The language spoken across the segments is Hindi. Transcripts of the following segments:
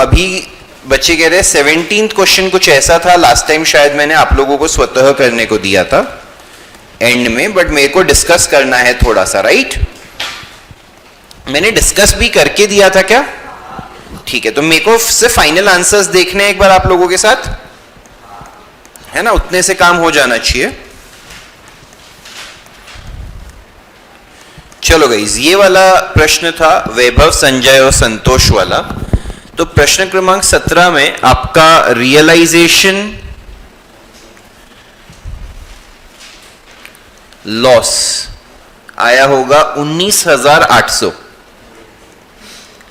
अभी बच्चे कह रहे हैं 17th क्वेश्चन कुछ ऐसा था, लास्ट टाइम शायद मैंने आप लोगों को स्वतः करने को दिया था एंड में, बट मेरे को डिस्कस करना है थोड़ा सा, राइट? मैंने डिस्कस भी करके दिया था क्या? ठीक है, तो मेरे को सिर्फ फाइनल आंसर्स देखने एक बार आप लोगों के साथ, है ना? उतने से काम हो जाना चाहिए। चलो गाइस, ये वाला प्रश्न था वैभव, संजय और संतोष वाला। तो प्रश्न क्रमांक 17 में आपका रियलाइजेशन लॉस आया होगा 19,800।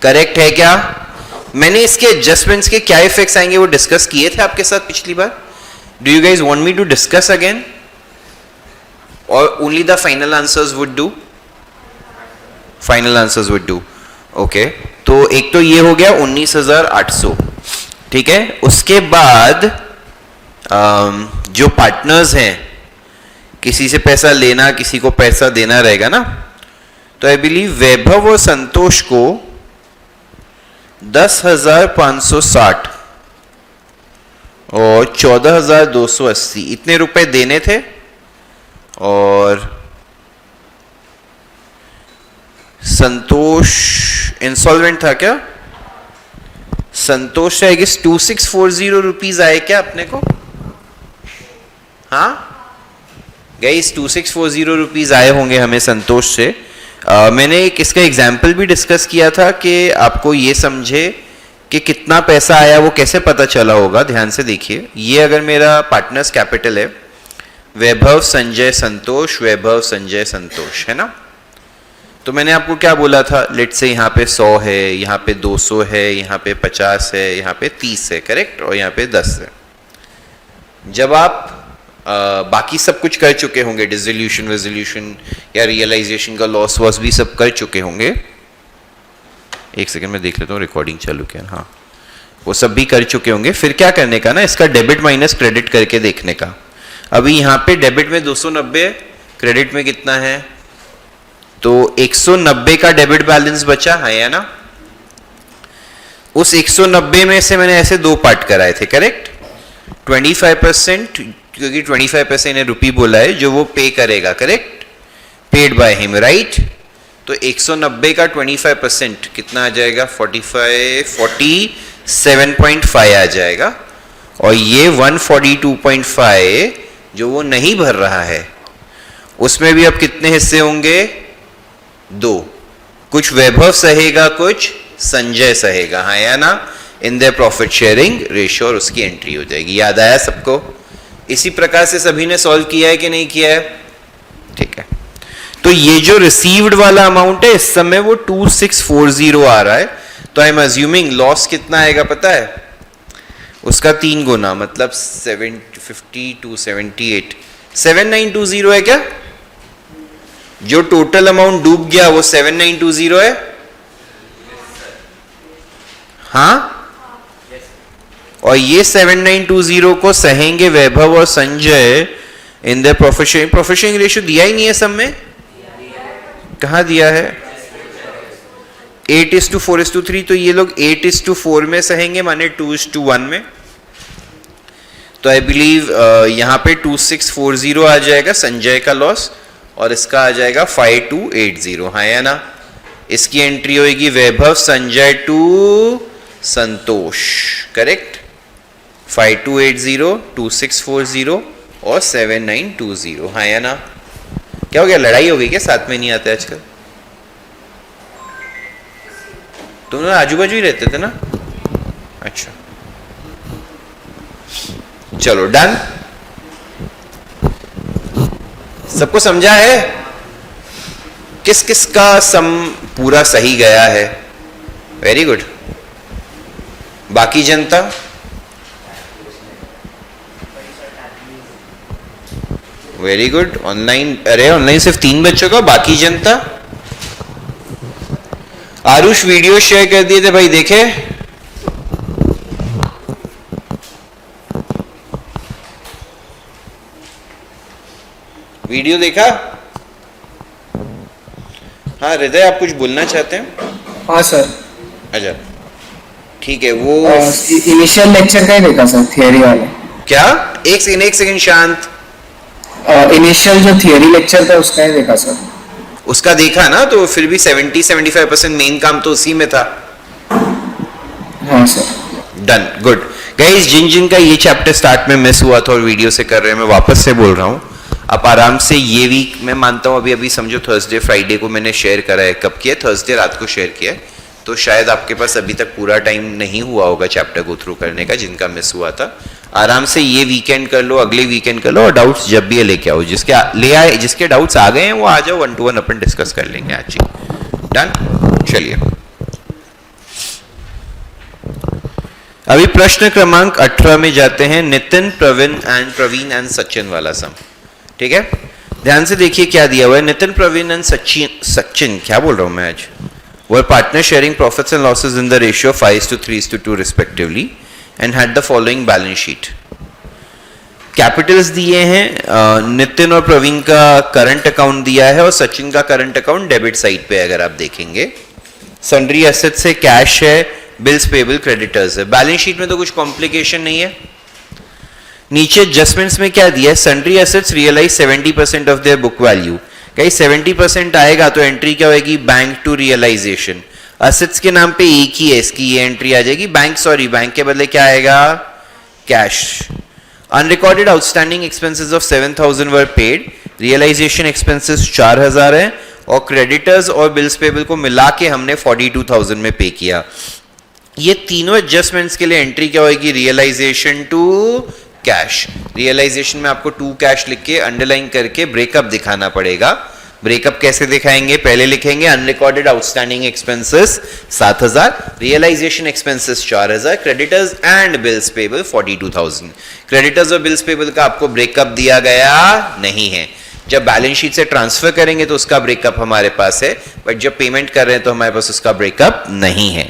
करेक्ट है क्या? मैंने इसके एडजस्टमेंट्स के क्या इफेक्ट्स आएंगे वो डिस्कस किए थे आपके साथ पिछली बार। Do you guys want me to discuss again or only the final answers would do? Final answers would do. Okay, तो एक तो ये हो गया 19,800, ठीक है। उसके बाद जो पार्टनर्स हैं, किसी से पैसा लेना किसी को पैसा देना रहेगा ना, तो आई बिलीव वैभव और संतोष को 10,560 और 14,280 इतने रुपए देने थे। और संतोष इंसॉल्वेंट था क्या? संतोष है 2640 रुपीज आए क्या अपने को? हाँ गाइस, 2640 रुपीज आए होंगे हमें संतोष से। मैंने एक इसका एग्जाम्पल भी डिस्कस किया था कि आपको ये समझे कि कितना पैसा आया वो कैसे पता चला होगा। ध्यान से देखिए, ये अगर मेरा पार्टनर्स कैपिटल है, वैभव संजय संतोष, वैभव संजय संतोष, है ना? तो मैंने आपको क्या बोला था, लेट से यहाँ पे 100 है, यहाँ पे 200 है, यहाँ पे 50 है, यहाँ पे 30 है, करेक्ट, और यहाँ पे 10 है। जब आप बाकी सब कुछ कर चुके होंगे, डिसोल्यूशन रेजोल्यूशन या रियलाइजेशन का लॉस वॉस भी सब कर चुके होंगे। एक सेकंड में देख लेता हूँ रिकॉर्डिंग चालू क्या। हाँ, वो सब भी कर चुके होंगे। फिर क्या करने का ना, इसका डेबिट माइनस क्रेडिट करके देखने का। अभी यहाँ पे डेबिट में 290, क्रेडिट में कितना है? तो 190 का डेबिट बैलेंस बचा है, या ना? उस 190 में से मैंने ऐसे दो पार्ट कराए थे, करेक्ट। 25%, क्योंकि 25% ने रुपी बोला है, जो वो पे करेगा, correct, paid by him, right. तो 190 का 25% कितना आ जाएगा? 47.5 आ जाएगा। और ये 142.5 जो वो नहीं भर रहा है, उसमें भी अब कितने हिस्से होंगे? 2। कुछ वैभव सहेगा, कुछ संजय सहेगा, हाँ या ना? In the profit sharing ratio, और उसकी एंट्री हो जाएगी। याद आया सबको? इसी प्रकार से सभी ने सॉल्व किया है कि नहीं किया है? ठीक है। तो ये जो रिसीव्ड वाला अमाउंट है, इस समय वो 2640 आ रहा है। तो आई एम अज्यूमिंग लॉस कितना आएगा पता है? उसका 3 गुना, मतलब 750 to 78, 7920 है क्या? जो टोटल अमाउंट डूब गया वो 7920 है। हाँ, और ये 7920 को सहेंगे वैभव और Sanjay in the profit sharing ratio. दिया ही नहीं है सब में? कहाँ दिया है? 8:4:3। तो ये लोग 8:4 में सहेंगे, माने 2:1 में। तो आई बिलीव यहाँ पे 2640 आ जाएगा संजय का लॉस, और इसका आ जाएगा 5280, हाँ या ना? इसकी एंट्री होगी वैभव संजय टू संतोष, करेक्ट। 5280, 2640 और 7920, हाँ या ना? क्या हो गया, लड़ाई हो गई क्या? साथ में नहीं आते आजकल? तुम लोग आजू बाजू ही रहते थे ना? अच्छा, चलो डन। सबको समझा है? किस किस का सम पूरा सही गया है? Very good. बाकी जनता? Very good. ऑनलाइन, अरे ऑनलाइन सिर्फ 3 बच्चों का, बाकी जनता? आरुष वीडियो शेयर कर दिए थे भाई, देखे? वीडियो देखा? हाँ हृदय, आप कुछ बोलना चाहते हैं? हाँ सर। अच्छा ठीक है, वो इनिशियल लेक्चर का ही देखा सर, थियरी वाले। क्या? एक सेकंड शांत। इनिशियल जो थियरी लेक्चर था उसका ही देखा सर। उसका देखा ना, तो फिर भी 70-75% मेन काम तो उसी में था। हाँ सर। Done, good. गाइस, जिन जिन का ये चैप्टर स्टार्ट में मिस हुआ था और वीडियो से कर रहे हैं, मैं वापस से बोल रहा हूँ, आप आराम से ये वीक, मैं मानता हूँ अभी अभी समझो थर्सडे फ्राइडे को मैंने शेयर करा है। कब किया? थर्सडे रात को शेयर किया है, तो शायद आपके पास अभी तक पूरा टाइम नहीं हुआ होगा चैप्टर गो थ्रू करने का, जिनका मिस हुआ था। आराम से ये वीकेंड कर लो, अगले वीकेंड कर लो, और डाउट्स जब भी लेके आओ, जिसके डाउट्स आ गए हैं वो आ जाओ, 1 to 1 अपन डिस्कस कर लेंगे आज ही। डन, चलिए अभी प्रश्न क्रमांक 18 में जाते हैं। नितिन, प्रवीण एंड सचिन वाला सम, ठीक है? ध्यान से देखिए क्या दिया हुआ है। नितिन, प्रवीण एंड सचिन, क्या बोल रहा हूं मैं आज, were partners sharing profits and losses in the ratio of 5:3:2 respectively and had the following balance sheet. Capitals दिए हैं, नितिन और प्रवीण का करंट अकाउंट दिया है और सचिन का करंट अकाउंट डेबिट साइड पे अगर आप देखेंगे। सन्ड्री एसेट से कैश है, बिल्स पेबल क्रेडिटर्स है। बैलेंस शीट में तो कुछ कॉम्प्लिकेशन नहीं है। नीचे एडजस्टमेंट्स में क्या दिया है? Sundry assets realise 70% of their book value. कहीं 70% आएगा तो एंट्री क्या होगी? Bank to realisation. असेट्स के नाम पे एक ही है, इसकी ये एंट्री आ जाएगी। बैंक के बदले क्या आएगा? Cash. Unrecorded outstanding expenses of 7,000 were paid. Realisation expenses 4,000 है और क्रेडिटर्स और बिल्स पेबल को मिला के हमने 42,000 में पे किया। ये तीनों एडजस्टमेंट्स के लिए एंट्री क्या होगी? Realisation to cash. रियलाइजेशन में आपको टू कैश लिख के अंडरलाइन करके ब्रेकअप दिखाना पड़ेगा। ब्रेकअप कैसे दिखाएंगे? पहले लिखेंगे unrecorded outstanding expenses 7,000, realisation expenses 4,000, creditors and bills payable 42,000। Creditors और बिल्स पेबल का आपको ब्रेकअप दिया गया नहीं है। जब बैलेंस शीट से ट्रांसफर करेंगे तो उसका ब्रेकअप हमारे पास है, बट जब पेमेंट कर रहे हैं तो हमारे पास उसका ब्रेकअप नहीं है।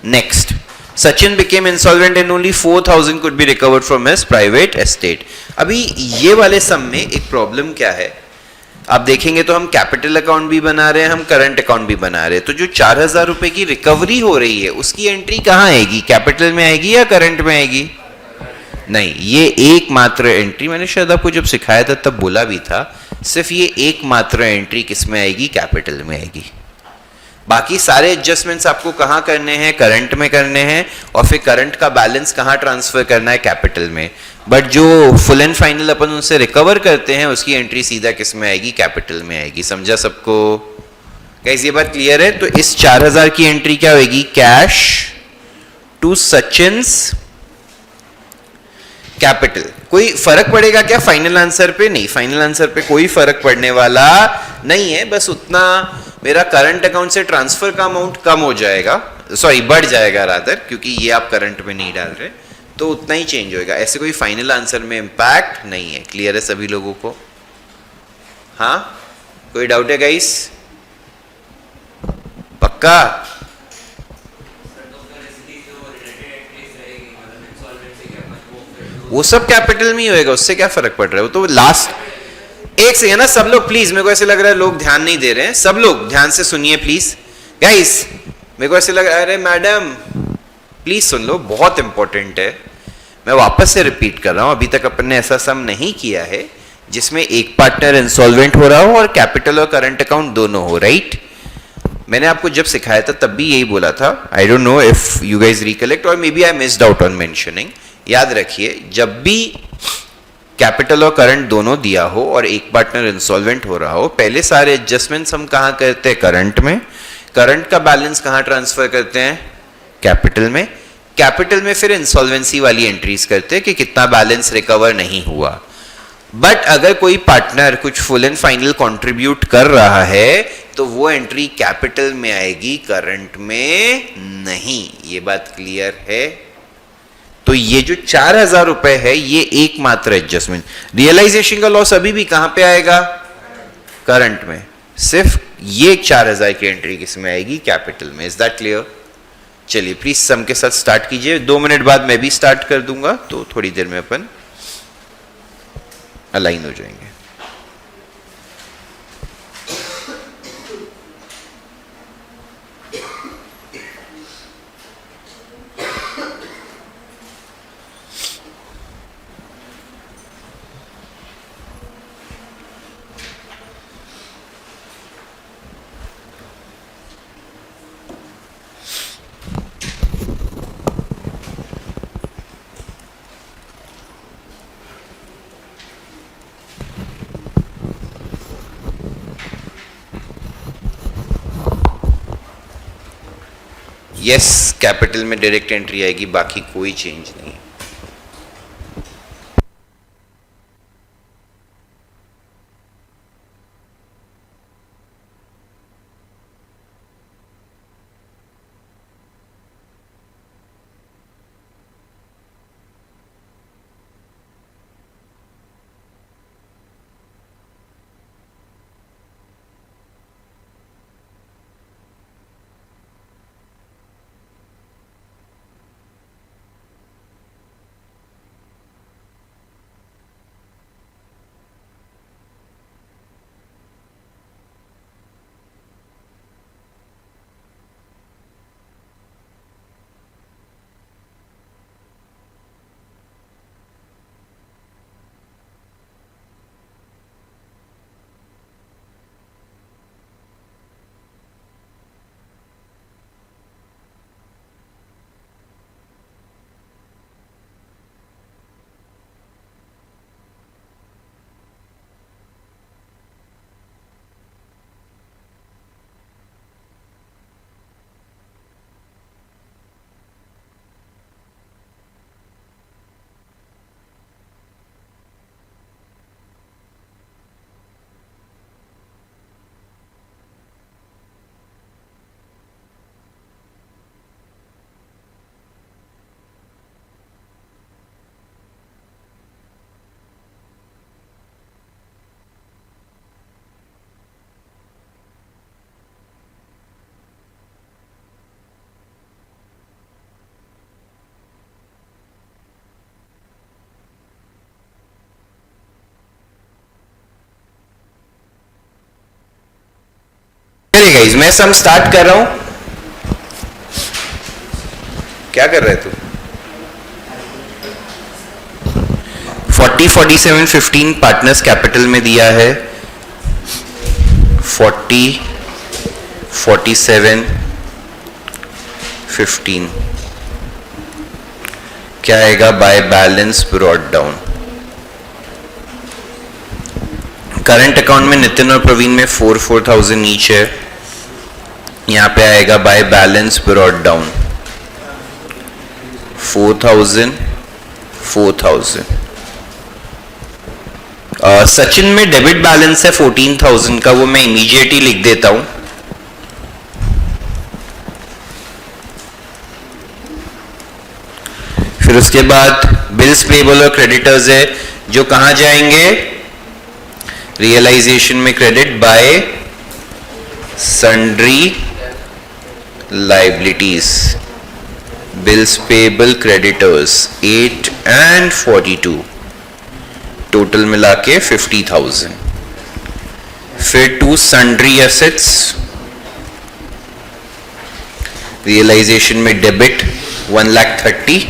Next, Sachin became insolvent and only 4,000 could be recovered from his private estate. अभी ये वाले सम में एक प्रॉब्लम क्या है? आप देखेंगे तो हम कैपिटल अकाउंट भी बना रहे हैं, हम करंट अकाउंट भी बना रहे हैं, तो जो 4,000 रुपए की रिकवरी हो रही है उसकी एंट्री कहाँ आएगी? कैपिटल में आएगी या करंट में आएगी? नहीं, ये एकमात्र एंट्री, मैंने शायद आपको जब सिखाया था तब बोला भी था, सिर्फ ये एकमात्र एंट्री किस में आएगी? कैपिटल में आएगी। बाकी सारे एडजस्टमेंट्स आपको कहाँ करने हैं? करंट में करने हैं, और फिर करंट का बैलेंस कहाँ ट्रांसफर करना है? कैपिटल में। बट जो फुल एंड फाइनल अपन उनसे रिकवर करते हैं उसकी एंट्री सीधा किस में आएगी? कैपिटल में आएगी। समझा सबको? गाइस ये बात क्लियर है? तो इस 4,000 की एंट्री क्या होगी? Cash to Sachin's capital. कोई फर्क पड़ेगा क्या फाइनल आंसर पे? नहीं, फाइनल आंसर पे कोई फर्क पड़ने वाला नहीं है। बस उतना मेरा करंट अकाउंट से ट्रांसफर का अमाउंट कम हो जाएगा, सॉरी बढ़ जाएगा रादर, क्योंकि ये आप करंट में नहीं डाल रहे, तो उतना ही चेंज होएगा। ऐसे कोई फाइनल आंसर में इंपैक्ट नहीं है। क्लियर है सभी लोगों को? हाँ, कोई डाउट है गाइस? पक्का? वो सब कैपिटल में ही होएगा, उससे क्या फर्क पड़ रहा है? वो तो लास्ट एक से है ना। सब लोग प्लीज, मेरे को ऐसे लग रहा है लोग ध्यान नहीं दे रहे हैं। सब लोग ध्यान से सुनिए प्लीज गाइस। मेरे को ऐसे लग रहा है, अरे मैडम प्लीज सुन लो, बहुत इंपॉर्टेंट है। मैं वापस से रिपीट कर रहा हूं, अभी तक अपन ने ऐसा सम नहीं किया है जिसमें एक पार्टनर इंसॉल्वेंट हो रहा हो और कैपिटल और करंट अकाउंट दोनों हो, राइट? मैंने आपको जब सिखाया था तब भी यही बोला था। I don't know if you guys recollect or maybe I missed out on mentioning. याद रखिए, जब भी कैपिटल और करंट दोनों दिया हो और एक पार्टनर इंसॉल्वेंट हो रहा हो, पहले सारे एडजस्टमेंट्स हम कहाँ करते हैं? करंट में। करंट का बैलेंस कहाँ ट्रांसफर करते हैं? कैपिटल में। कैपिटल में फिर इंसॉल्वेंसी वाली एंट्रीज करते हैं कि कितना बैलेंस रिकवर नहीं हुआ। बट अगर कोई पार्टनर कुछ फुल एंड फाइनल कंट्रीब्यूट कर रहा है तो वो एंट्री कैपिटल में आएगी, करंट में नहीं। ये बात क्लियर है? तो ये जो 4,000 रुपए है ये एकमात्र एडजस्टमेंट। रियलाइजेशन का लॉस अभी भी कहां पे आएगा? करंट में। सिर्फ ये 4,000 की एंट्री किस में आएगी? कैपिटल में। Is that clear? चलिए प्लीज सम के साथ स्टार्ट कीजिए। 2 मिनट बाद मैं भी स्टार्ट कर दूंगा, तो थोड़ी देर में अपन अलाइन हो जाएंगे। यस, कैपिटल में डायरेक्ट एंट्री आएगी, बाकी कोई चेंज नहीं है। चलिए गाइस, मैं सम स्टार्ट कर रहा हूं। क्या कर रहे तू? 40, 47, 15 पार्टनर्स कैपिटल में दिया है। 40, 47, 15 क्या आएगा? By balance brought down. Current account में नितिन और प्रवीण में 4,000 ईच है। यहां पे आएगा by balance brought down 4,000, 4,000। Sachin में डेबिट बैलेंस है 14,000 का, वो मैं इमीडिएटली लिख देता हूं। फिर उसके बाद बिल्स पेबल और क्रेडिटर्स है, जो कहां जाएंगे? रियलाइजेशन में credit by sundry liabilities. Bills payable creditors 8 and 42, total मिला के 50,000। फिर टू सन्ड्री एसेट्स, रियलाइजेशन में डेबिट 1,30,000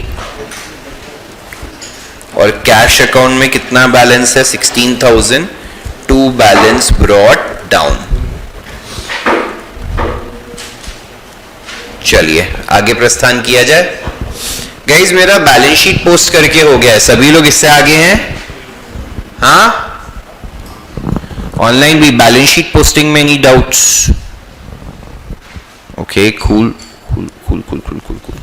और कैश अकाउंट में कितना बैलेंस है? 16,000। To balance brought down. चलिए आगे प्रस्थान किया जाए। गाइज मेरा बैलेंस शीट पोस्ट करके हो गया है, सभी लोग इससे आगे हैं? हाँ, ऑनलाइन भी बैलेंस शीट पोस्टिंग में any doubts? Okay, cool cool cool cool cool cool cool.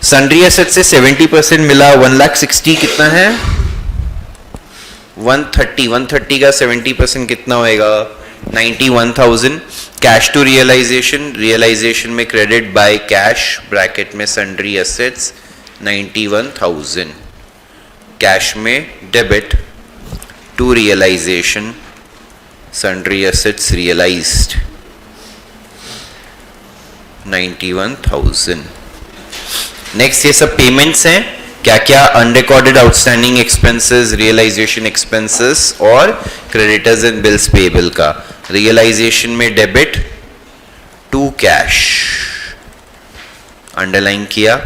Sundry asset से 70% मिला, 1,60,000 कितना है? 130, 130 का 70% कितना होएगा? 91,000। कैश टू रियलाइजेशन, रियलाइजेशन में क्रेडिट बाय कैश, ब्रैकेट में सन्ड्री एसेट्स 91,000। कैश में debit to realisation, sundry assets realised 91,000। Next ये सब पेमेंट्स हैं, क्या क्या? Unrecorded outstanding expenses, realisation expenses और क्रेडिटर्स एंड बिल्स पेबल का। रियलाइजेशन में डेबिट टू कैश, अंडरलाइन किया।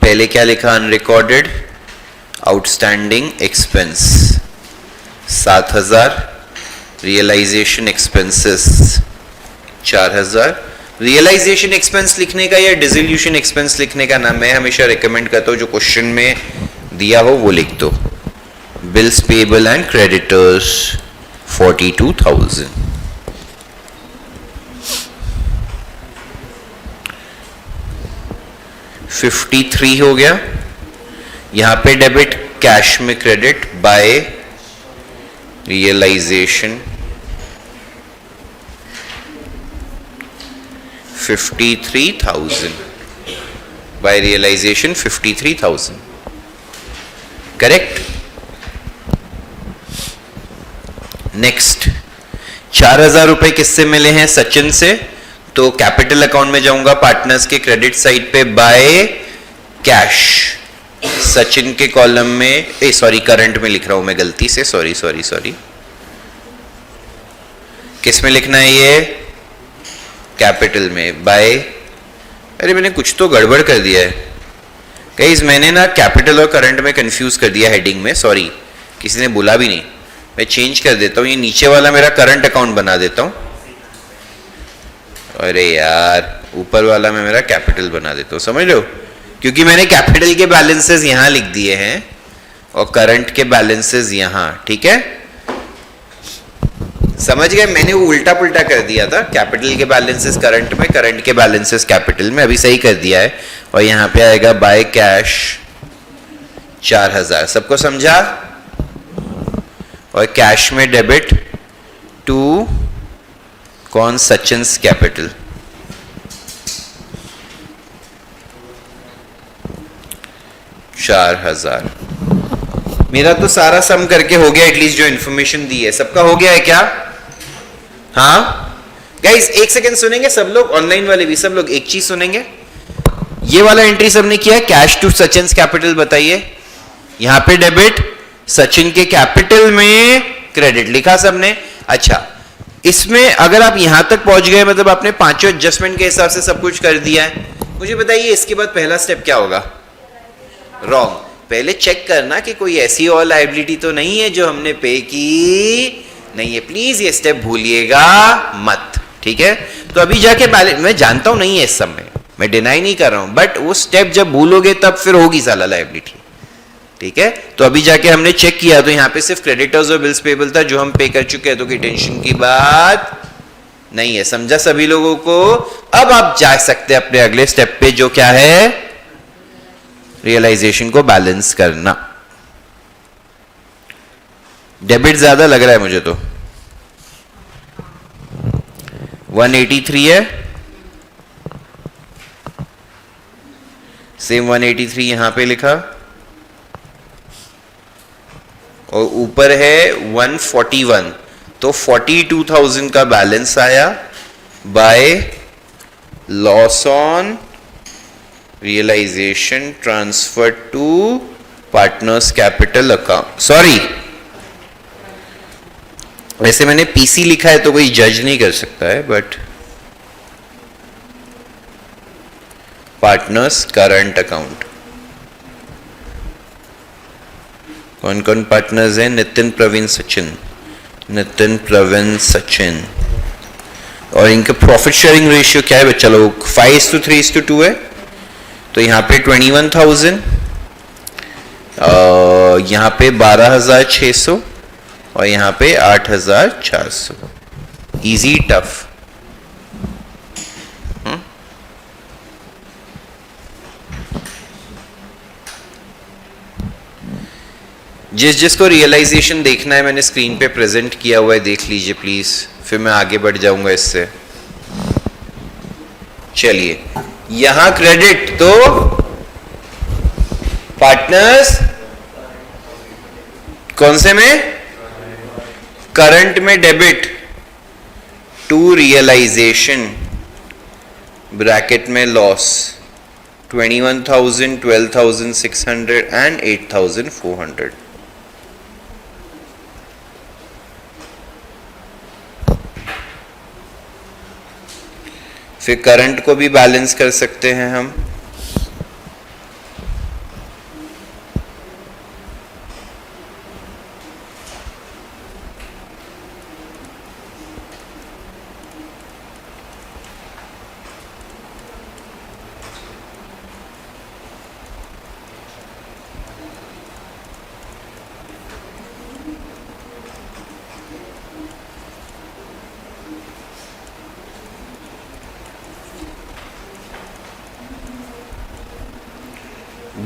पहले क्या लिखा? Unrecorded outstanding expense 7,000, realisation expenses 4,000। Realisation expense लिखने का या डिसोल्यूशन एक्सपेंस लिखने का ना मैं हमेशा रिकमेंड करता हूं जो क्वेश्चन में दिया हो वो लिख दो। Bills payable and creditors 42,000। 53 हो गया, यहां पे डेबिट, कैश में credit, by realisation 53,000, by realisation 53,000, correct. Next 4,000 रुपए किससे मिले हैं? सचिन से। तो कैपिटल अकाउंट में जाऊंगा, पार्टनर्स के क्रेडिट साइड पे, बाय कैश, सचिन के कॉलम में, सॉरी करंट में लिख रहा हूं मैं गलती से, सॉरी किस में लिखना है ये? कैपिटल में, बाय, अरे मैंने कुछ तो गड़बड़ कर दिया है गाइस, मैंने ना कैपिटल और करंट में कंफ्यूज कर दिया हेडिंग में, सॉरी, किसी ने बोला भी नहीं, मैं चेंज कर देता हूं, ये नीचे वाला मेरा करंट अकाउंट बना देता हूं, अरे यार ऊपर वाला मैं मेरा कैपिटल बना देता हूं, समझ लो, क्योंकि मैंने कैपिटल के बैलेंसेस यहां लिख दिए हैं और करंट के बैलेंसेस यहां, ठीक है, समझ गए? मैंने वो उल्टा पुल्टा कर दिया था, कैपिटल के बैलेंसेस करंट में, करंट के बैलेंसेस कैपिटल में, अभी सही कर दिया है, और यहां पे आएगा बाय कैश 4,000, सबको समझा? और कैश में डेबिट टू कौन? सचिन्स कैपिटल, $4,000। मेरा तो सारा सम करके हो गया, एटलीस्ट जो इन्फॉर्मेशन दी है सबका हो गया है क्या? हाँ गाइस, एक सेकंड सुनेंगे सब लोग, ऑनलाइन वाले भी सब लोग एक चीज सुनेंगे, ये वाला एंट्री सबने किया, कैश टू सचिन्स कैपिटल, बताइए, यहां पे डेबिट, सचिन के कैपिटल में क्रेडिट लिखा सबने। अच्छा, इसमें अगर आप यहां तक पहुंच गए, मतलब आपने पांचों एडजस्टमेंट के हिसाब से सब कुछ कर दिया है, मुझे बताइए इसके बाद पहला स्टेप क्या होगा? रॉन्ग, पहले चेक करना कि कोई ऐसी और लायबिलिटी तो नहीं है जो हमने पे की नहीं है, प्लीज ये स्टेप भूलिएगा मत, ठीक है? तो अभी जाके बैलेंस, मैं जानता हूं नहीं है इस समय, मैं डिनाई नहीं कर रहा हूं, बट वो स्टेप जब भूलोगे तब फिर होगी साला लायबिलिटी, ठीक है? तो अभी जाके हमने चेक किया तो यहाँ पे सिर्फ क्रेडिटर्स और बिल्स पेबल था जो हम पे कर चुके हैं, तो कोई टेंशन की बात नहीं है, समझा सभी लोगों को? अब आप जा सकते हैं अपने अगले स्टेप पे, जो क्या है? रियलाइजेशन को बैलेंस करना। डेबिट ज्यादा लग रहा है मुझे तो, 183 है, सेम 183 यहां पे लिखा, और ऊपर है 141, तो 42,000 का बैलेंस आया by loss on realisation transfer to partners capital account. Sorry, वैसे मैंने पीसी लिखा है तो कोई जज नहीं कर सकता है, बट पार्टनर्स करंट अकाउंट, कौन कौन पार्टनर्स हैं? नितिन, प्रवीण, सचिन, नितिन, प्रवीण, सचिन, और इनका प्रॉफिट शेयरिंग रेशियो क्या है बच्चा लोग? 5:3:2 है, तो यहाँ पे 21,000, यहाँ पे 12,600 और यहाँ पे 8,400, इजी टफ। जिसको रियलाइजेशन देखना है मैंने स्क्रीन पे प्रेजेंट किया हुआ है, देख लीजिए प्लीज, फिर मैं आगे बढ़ जाऊंगा इससे। चलिए, यहां क्रेडिट तो पार्टनर्स कौन से में? करंट में डेबिट टू रियलाइजेशन ब्रैकेट में लॉस 21,000, 12,600 एंड 8,400। फिर करंट को भी बैलेंस कर सकते हैं हम,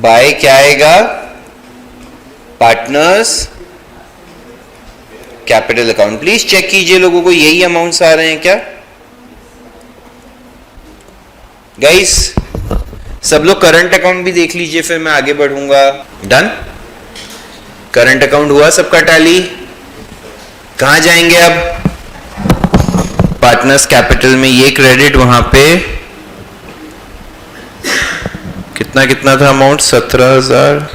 बाय क्या आएगा, partners capital account. Please check कीजिए लोगों को यही अमाउंट्स आ रहे हैं क्या गाइस। सब लोग करंट अकाउंट भी देख लीजिए, फिर मैं आगे बढ़ूंगा। डन, करंट अकाउंट हुआ सबका टैली। कहां जाएंगे अब, पार्टनर्स कैपिटल में ये क्रेडिट, वहां पे कितना कितना था amount, 17,000,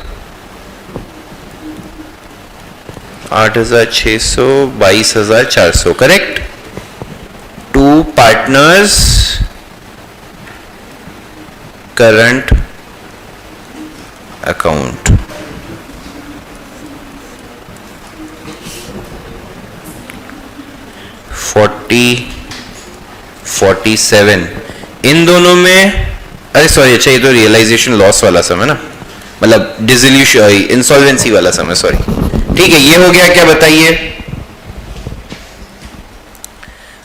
8,600, 22,400, correct. To partners current account. $47 इन दोनों में, अरे सॉरी, अच्छा ये तो रियलाइजेशन लॉस वाला सम है ना, मतलब डिसोल्यूशन इंसॉल्वेंसी वाला सम है, सॉरी। ठीक है, ये हो गया क्या बताइए।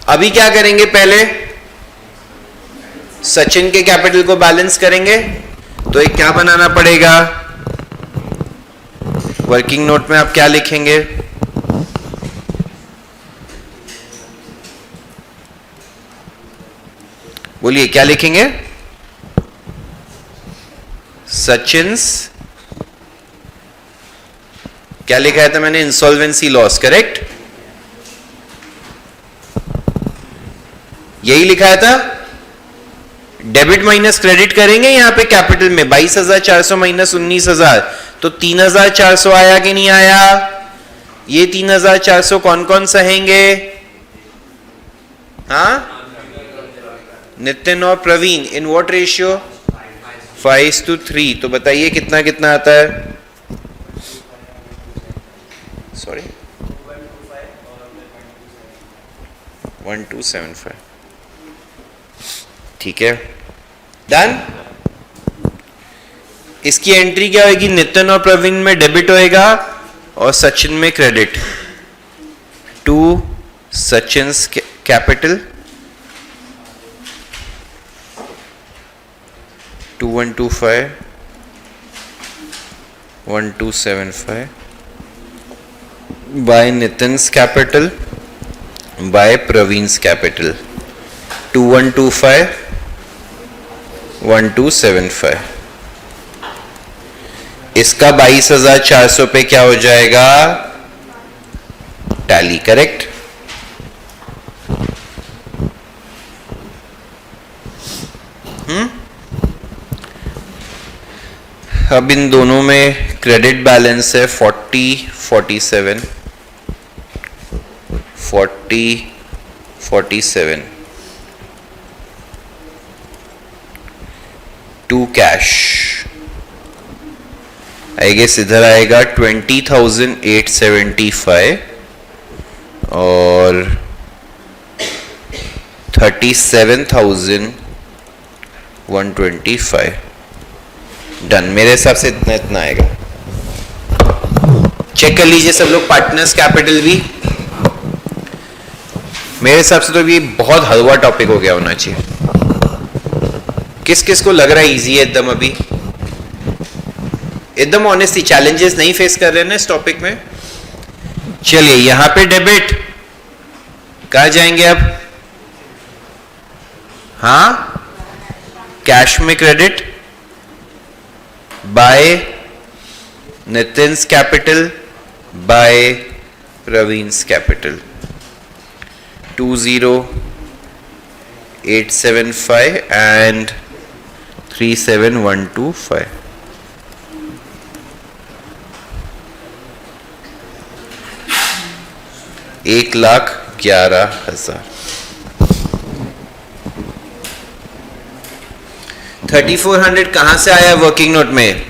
अभी क्या करेंगे, पहले सचिन के कैपिटल को बैलेंस करेंगे। तो एक क्या बनाना पड़ेगा, वर्किंग नोट में आप क्या लिखेंगे, बोलिए क्या लिखेंगे, सचिन्स, क्या लिखा था मैंने, इंसॉल्वेंसी लॉस, करेक्ट, यही लिखा था। डेबिट माइनस क्रेडिट करेंगे यहां पे कैपिटल में, 22,400 माइनस 19,000, तो 3,400 आया कि नहीं आया। ये 3,400 कौन कौन सहेंगे, हाँ, नितिन और प्रवीण। In what ratio, 5:3। तो बताइए कितना कितना आता है, सॉरी 1275, ठीक है, डन। इसकी एंट्री क्या होगी, नितिन और प्रवीण में डेबिट होएगा और सचिन में credit. To Sachin's capital 2125 1275 by Nitin's capital by Praveen's capital 2125 1275। इसका 22,400 पे क्या हो जाएगा, टैली, करेक्ट। अब इन दोनों में क्रेडिट बैलेंस है 40, 47, 40, 47, टू कैश। आई गेस इधर आएगा 20,875 और 37,125। डन, मेरे हिसाब से इतना इतना आएगा। चेक कर लीजिए सब लोग पार्टनर्स कैपिटल भी। मेरे हिसाब से तो ये बहुत हलवा टॉपिक हो गया होना चाहिए। किस किस को लग रहा है इजी है एकदम, अभी एकदम ऑनेस्टली चैलेंजेस नहीं फेस कर रहे हैं ना इस टॉपिक में। चलिए यहां पे डेबिट कहा जाएंगे अब, हाँ, कैश में credit by Nitin's capital by Praveen's capital 20,875 and 37,125। $1,11,000। 3,400 कहां से आया वर्किंग नोट में,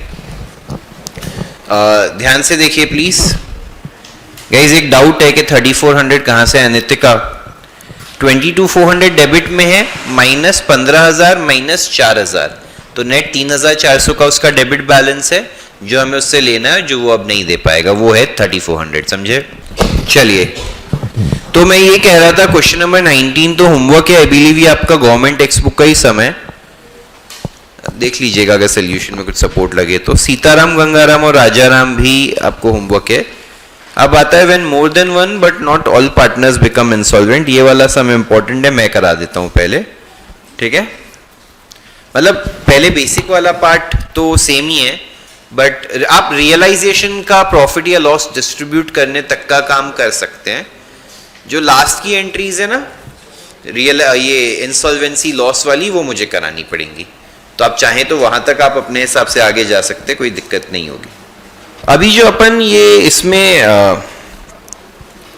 ध्यान से देखिए प्लीज गाइस। एक डाउट है कि 3,400 कहां से आया, नितिका। 22,400 डेबिट में है, माइनस 15,000 माइनस 4,000, तो नेट 3,400 का उसका डेबिट बैलेंस है जो हमें उससे लेना है, जो वो अब नहीं दे पाएगा, वो है 3,400, समझे। चलिए, तो मैं ये कह रहा था क्वेश्चन नंबर 19 तो होमवर्क है, आई बिलीव ये आपका गवर्नमेंट टेक्स्ट बुक का ही समय। देख लीजिएगा अगर सोल्यूशन में कुछ सपोर्ट लगे तो। सीताराम, गंगाराम और राजाराम भी आपको होमवर्क है। अब आता है when more than one but not all partners become insolvent. ये वाला सम इंपॉर्टेंट है, मैं करा देता हूं पहले, ठीक है। मतलब पहले बेसिक वाला पार्ट तो सेम ही है, बट आप रियलाइजेशन का प्रॉफिट या लॉस डिस्ट्रीब्यूट करने तक का काम कर सकते हैं। जो लास्ट की एंट्रीज है ना ये इंसॉल्वेंसी लॉस वाली, वो मुझे करानी पड़ेंगी। तो आप चाहें तो वहां तक आप अपने हिसाब से आगे जा सकते, कोई दिक्कत नहीं होगी। अभी जो अपन ये इसमें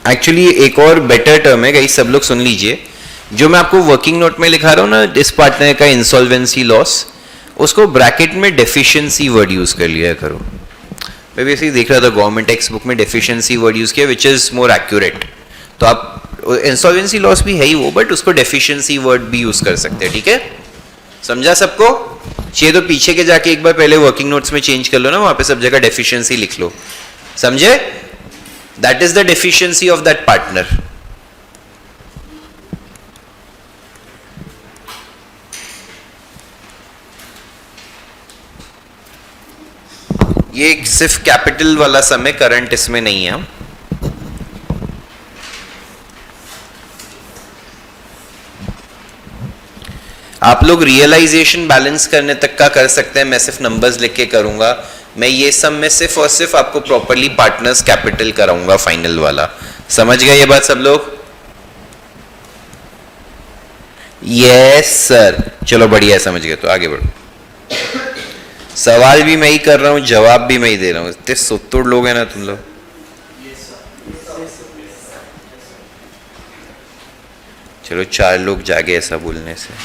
एक्चुअली एक और बेटर टर्म है गाइस, सब लोग सुन लीजिए। जो मैं आपको वर्किंग नोट में लिखा रहा हूँ ना, इस पार्टनर का इंसॉल्वेंसी लॉस, उसको ब्रैकेट में डेफिशिएंसी वर्ड यूज कर लिया करो। मैं भी ऐसे ही देख रहा था गवर्नमेंट टेक्स्ट बुक में डेफिशिएंसी वर्ड यूज किया, विच इज मोर एक्यूरेट। तो आप इंसॉल्वेंसी लॉस भी है ही वो, बट उसको डेफिशिएंसी वर्ड भी यूज कर सकते हैं, ठीक है। समझा सबको? चाहिए तो पीछे के जाके एक बार पहले वर्किंग नोट्स में चेंज कर लो ना, वहां पे सब जगह डेफिशिएंसी लिख लो, समझे? That is the deficiency of that partner. ये सिर्फ कैपिटल वाला सम है, करंट इसमें नहीं है। आप लोग रियलाइजेशन बैलेंस करने तक का कर सकते हैं, मैं सिर्फ नंबर्स लिख के करूंगा। मैं ये सब में सिर्फ और सिर्फ आपको प्रॉपरली पार्टनर्स कैपिटल कराऊंगा, फाइनल वाला। समझ गए ये बात सब लोग? यस सर, चलो बढ़िया है, समझ गए तो आगे बढ़ो। सवाल भी मैं ही कर रहा हूं, जवाब भी मैं ही दे रहा हूं। इतने सुत्तुड़ लोग हैं ना तुम लोग। चलो 4 लोग जागे ऐसा बोलने से।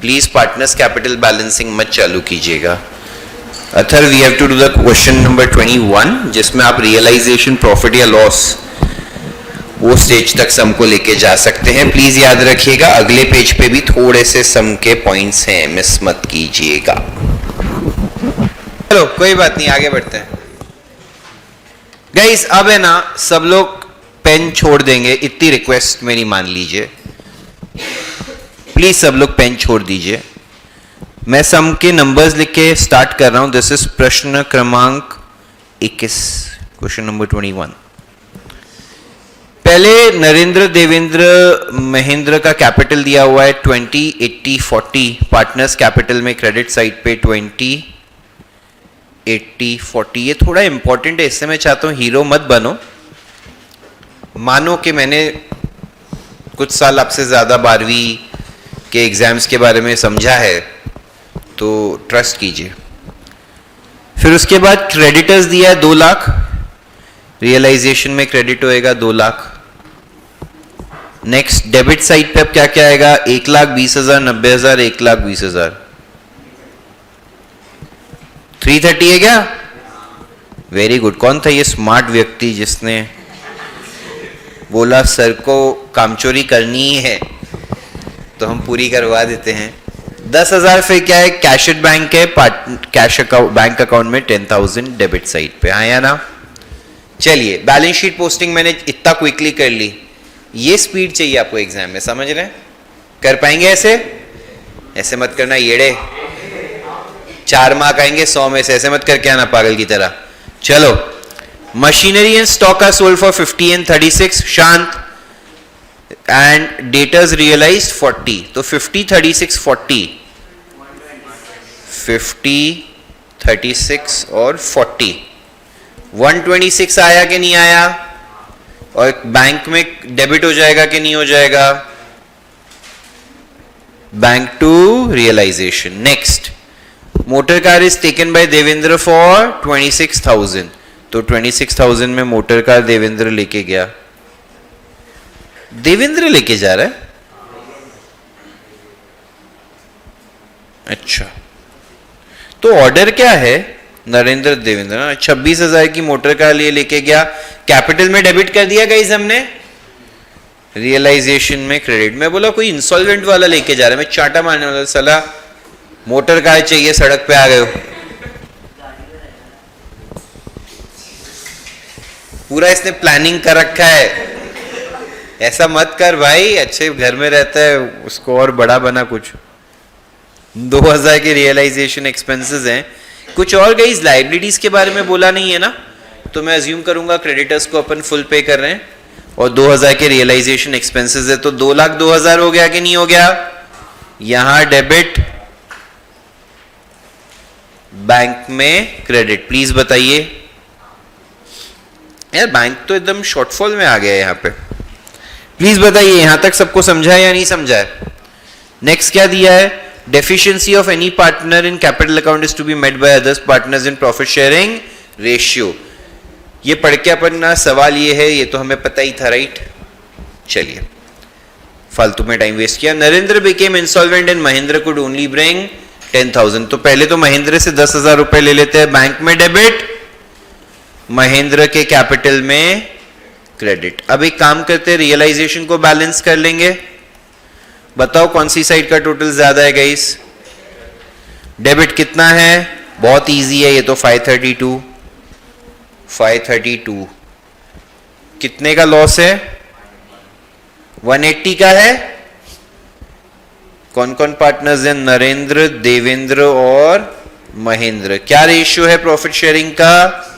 प्लीज पार्टनर्स कैपिटल बैलेंसिंग मत चालू कीजिएगा। Other we have to do the question number 21, जिसमें आप रियलाइजेशन प्रॉफिट या लॉस वो स्टेज तक सम को लेके जा सकते हैं। प्लीज याद रखिएगा अगले पेज पे भी थोड़े से सम के पॉइंट्स हैं, मिस मत कीजिएगा। चलो कोई बात नहीं, आगे बढ़ते हैं गाइस। अब है ना सब लोग पेन छोड़ देंगे, इतनी रिक्वेस्ट मेरी मान लीजिए प्लीज। सब लोग पेन छोड़ दीजिए। मैं सम के नंबर्स लिख के स्टार्ट कर रहा हूं। दिस इज प्रश्न क्रमांक 21, क्वेश्चन नंबर 21। पहले नरेंद्र, देवेंद्र, महेंद्र का कैपिटल दिया हुआ है 20, 80, 40। पार्टनर्स कैपिटल में क्रेडिट साइड पे 20, 80, 40। ये थोड़ा इंपॉर्टेंट है, इससे मैं चाहता हूं हीरो मत बनो। मानो कि मैंने कुछ साल आपसे ज्यादा 12वीं के एग्जाम्स के बारे में समझा है, तो ट्रस्ट कीजिए। फिर उसके बाद क्रेडिटर्स दिया है 2 लाख, रियलाइजेशन में क्रेडिट होएगा 2 लाख। नेक्स्ट डेबिट साइड पे अब क्या क्या आएगा? 1,20,000, 90,000, 1,20,000। 330 है क्या? Very good. कौन था ये स्मार्ट व्यक्ति जिसने बोला सर को कामचोरी करनी ही है तो हम पूरी करवा देते हैं। 10,000 फिर क्या है? कैश एट बैंक है, कैश अकाउंट बैंक अकाउंट में 10,000 डेबिट साइड पे आया ना। चलिए बैलेंस शीट पोस्टिंग मैंने इतना क्विकली कर ली। ये स्पीड चाहिए आपको एग्जाम में, समझ रहे हैं? कर पाएंगे ऐसे? ऐसे मत करना येड़े, 4 मार्क आएंगे 100 में से, ऐसे मत करके आना पागल की तरह। चलो machinery and stock are sold for 50 and 36, शांत। And debtors realised 40। तो 50, 36, 40, 50, 36 और 40, 126 आया कि नहीं आया? और बैंक में डेबिट हो जाएगा कि नहीं हो जाएगा? Bank to realisation. Next, motor car is taken by Devendra for 26,000। तो 26,000 में मोटर कार देवेंद्र लेके गया। देवेंद्र लेके जा रहा है? अच्छा, तो ऑर्डर क्या है? नरेंद्र, देवेंद्र। 26,000 की मोटर कार लेके गया, कैपिटल में डेबिट कर दिया गाइस हमने, रियलाइजेशन में क्रेडिट। मैं बोला कोई इंसॉल्वेंट वाला लेके जा रहा है, मैं चाटा मारने वाला, साला मोटर कार चाहिए, सड़क पे आ गए हो। पूरा इसने प्लानिंग कर रखा है। ऐसा मत कर भाई, अच्छे घर में रहता है, उसको और बड़ा बना कुछ। 2000 के रियलाइजेशन एक्सपेंसेस हैं। कुछ और गई लाइबिलिटीज के बारे में बोला नहीं है ना, तो मैं अज्यूम करूंगा क्रेडिटर्स को अपन फुल पे कर रहे हैं और 2000 के रियलाइजेशन एक्सपेंसेस है, तो 2,02,000 हो गया कि नहीं हो गया? यहां डेबिट, बैंक में क्रेडिट। प्लीज बताइए यार, बैंक तो एकदम शॉर्टफॉल में आ गया है यहाँ पे। प्लीज बताइए यहां तक सबको समझा है या नहीं समझा है? नेक्स्ट क्या दिया है? Deficiency of any partner in capital account is to be met by others partners in profit sharing ratio. ये पढ़ के अपन ना सवाल ये है, ये तो हमें पता ही था, राइट? चलिए, फालतू में टाइम वेस्ट किया। Narendra became insolvent and Mahendra could only bring 10,000। तो पहले तो महेंद्र से 10,000 रुपए ले लेते हैं, बैंक में डेबिट, महेंद्र के कैपिटल में क्रेडिट। अब एक काम करते हैं, रियलाइजेशन को बैलेंस कर लेंगे। बताओ कौन सी साइड का टोटल ज्यादा है गाइस? डेबिट कितना है? बहुत इजी है ये तो, 532। कितने का लॉस है? 180 का है। कौन कौन पार्टनर्स हैं? नरेंद्र, देवेंद्र और महेंद्र। क्या रेशियो है प्रॉफिट शेयरिंग का?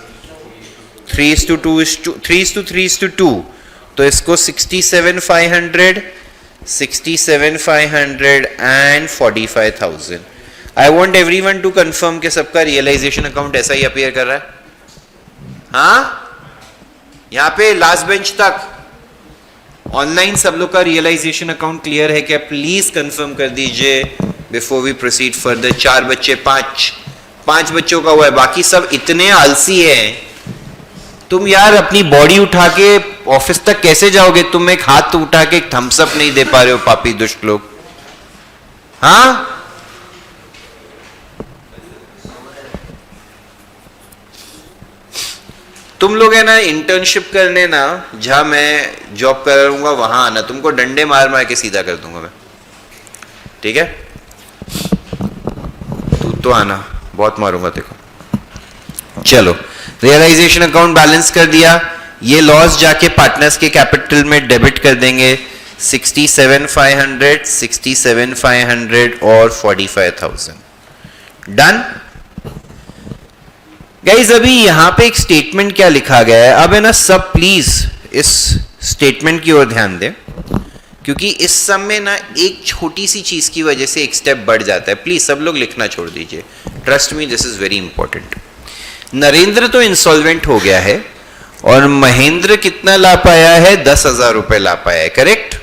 3:2। तो इसको 67,500 and 45,000। I want everyone to confirm कि सबका रियलाइजेशन अकाउंट ऐसा ही अपीयर कर रहा है। हाँ, यहां पे लास्ट बेंच तक ऑनलाइन सब लोग का रियलाइजेशन अकाउंट क्लियर है क्या? प्लीज कंफर्म कर दीजिए बिफोर वी प्रोसीड फर्दर। 4 बच्चे, 5 बच्चों का हुआ है, बाकी सब इतने आलसी हैं। तुम यार अपनी बॉडी उठा के ऑफिस तक कैसे जाओगे? तुम एक हाथ उठा के एक थम्स अप नहीं दे पा रहे हो, पापी दुष्ट लोग। हाँ, तुम लोग है ना इंटर्नशिप करने ना, जहां मैं जॉब करूंगा वहां आना, तुमको डंडे मार मार के सीधा कर दूंगा मैं, ठीक है? तू तो आना, बहुत मारूंगा देखो। चलो, रियलाइजेशन अकाउंट बैलेंस कर दिया। ये लॉस जाके पार्टनर्स के कैपिटल में डेबिट कर देंगे। 67,500 और 45,000। Done guys. अभी यहां पे एक स्टेटमेंट क्या लिखा गया है, अब है ना सब प्लीज इस स्टेटमेंट की ओर ध्यान दें, क्योंकि इस सब में ना एक छोटी सी चीज की वजह से एक स्टेप बढ़ जाता है। प्लीज सब लोग लिखना छोड़ दीजिए, trust me, this is very important. Narendra तो इंसॉल्वेंट हो गया है और महेंद्र कितना ला पाया है? 10,000 रुपए ला पाया है, करेक्ट?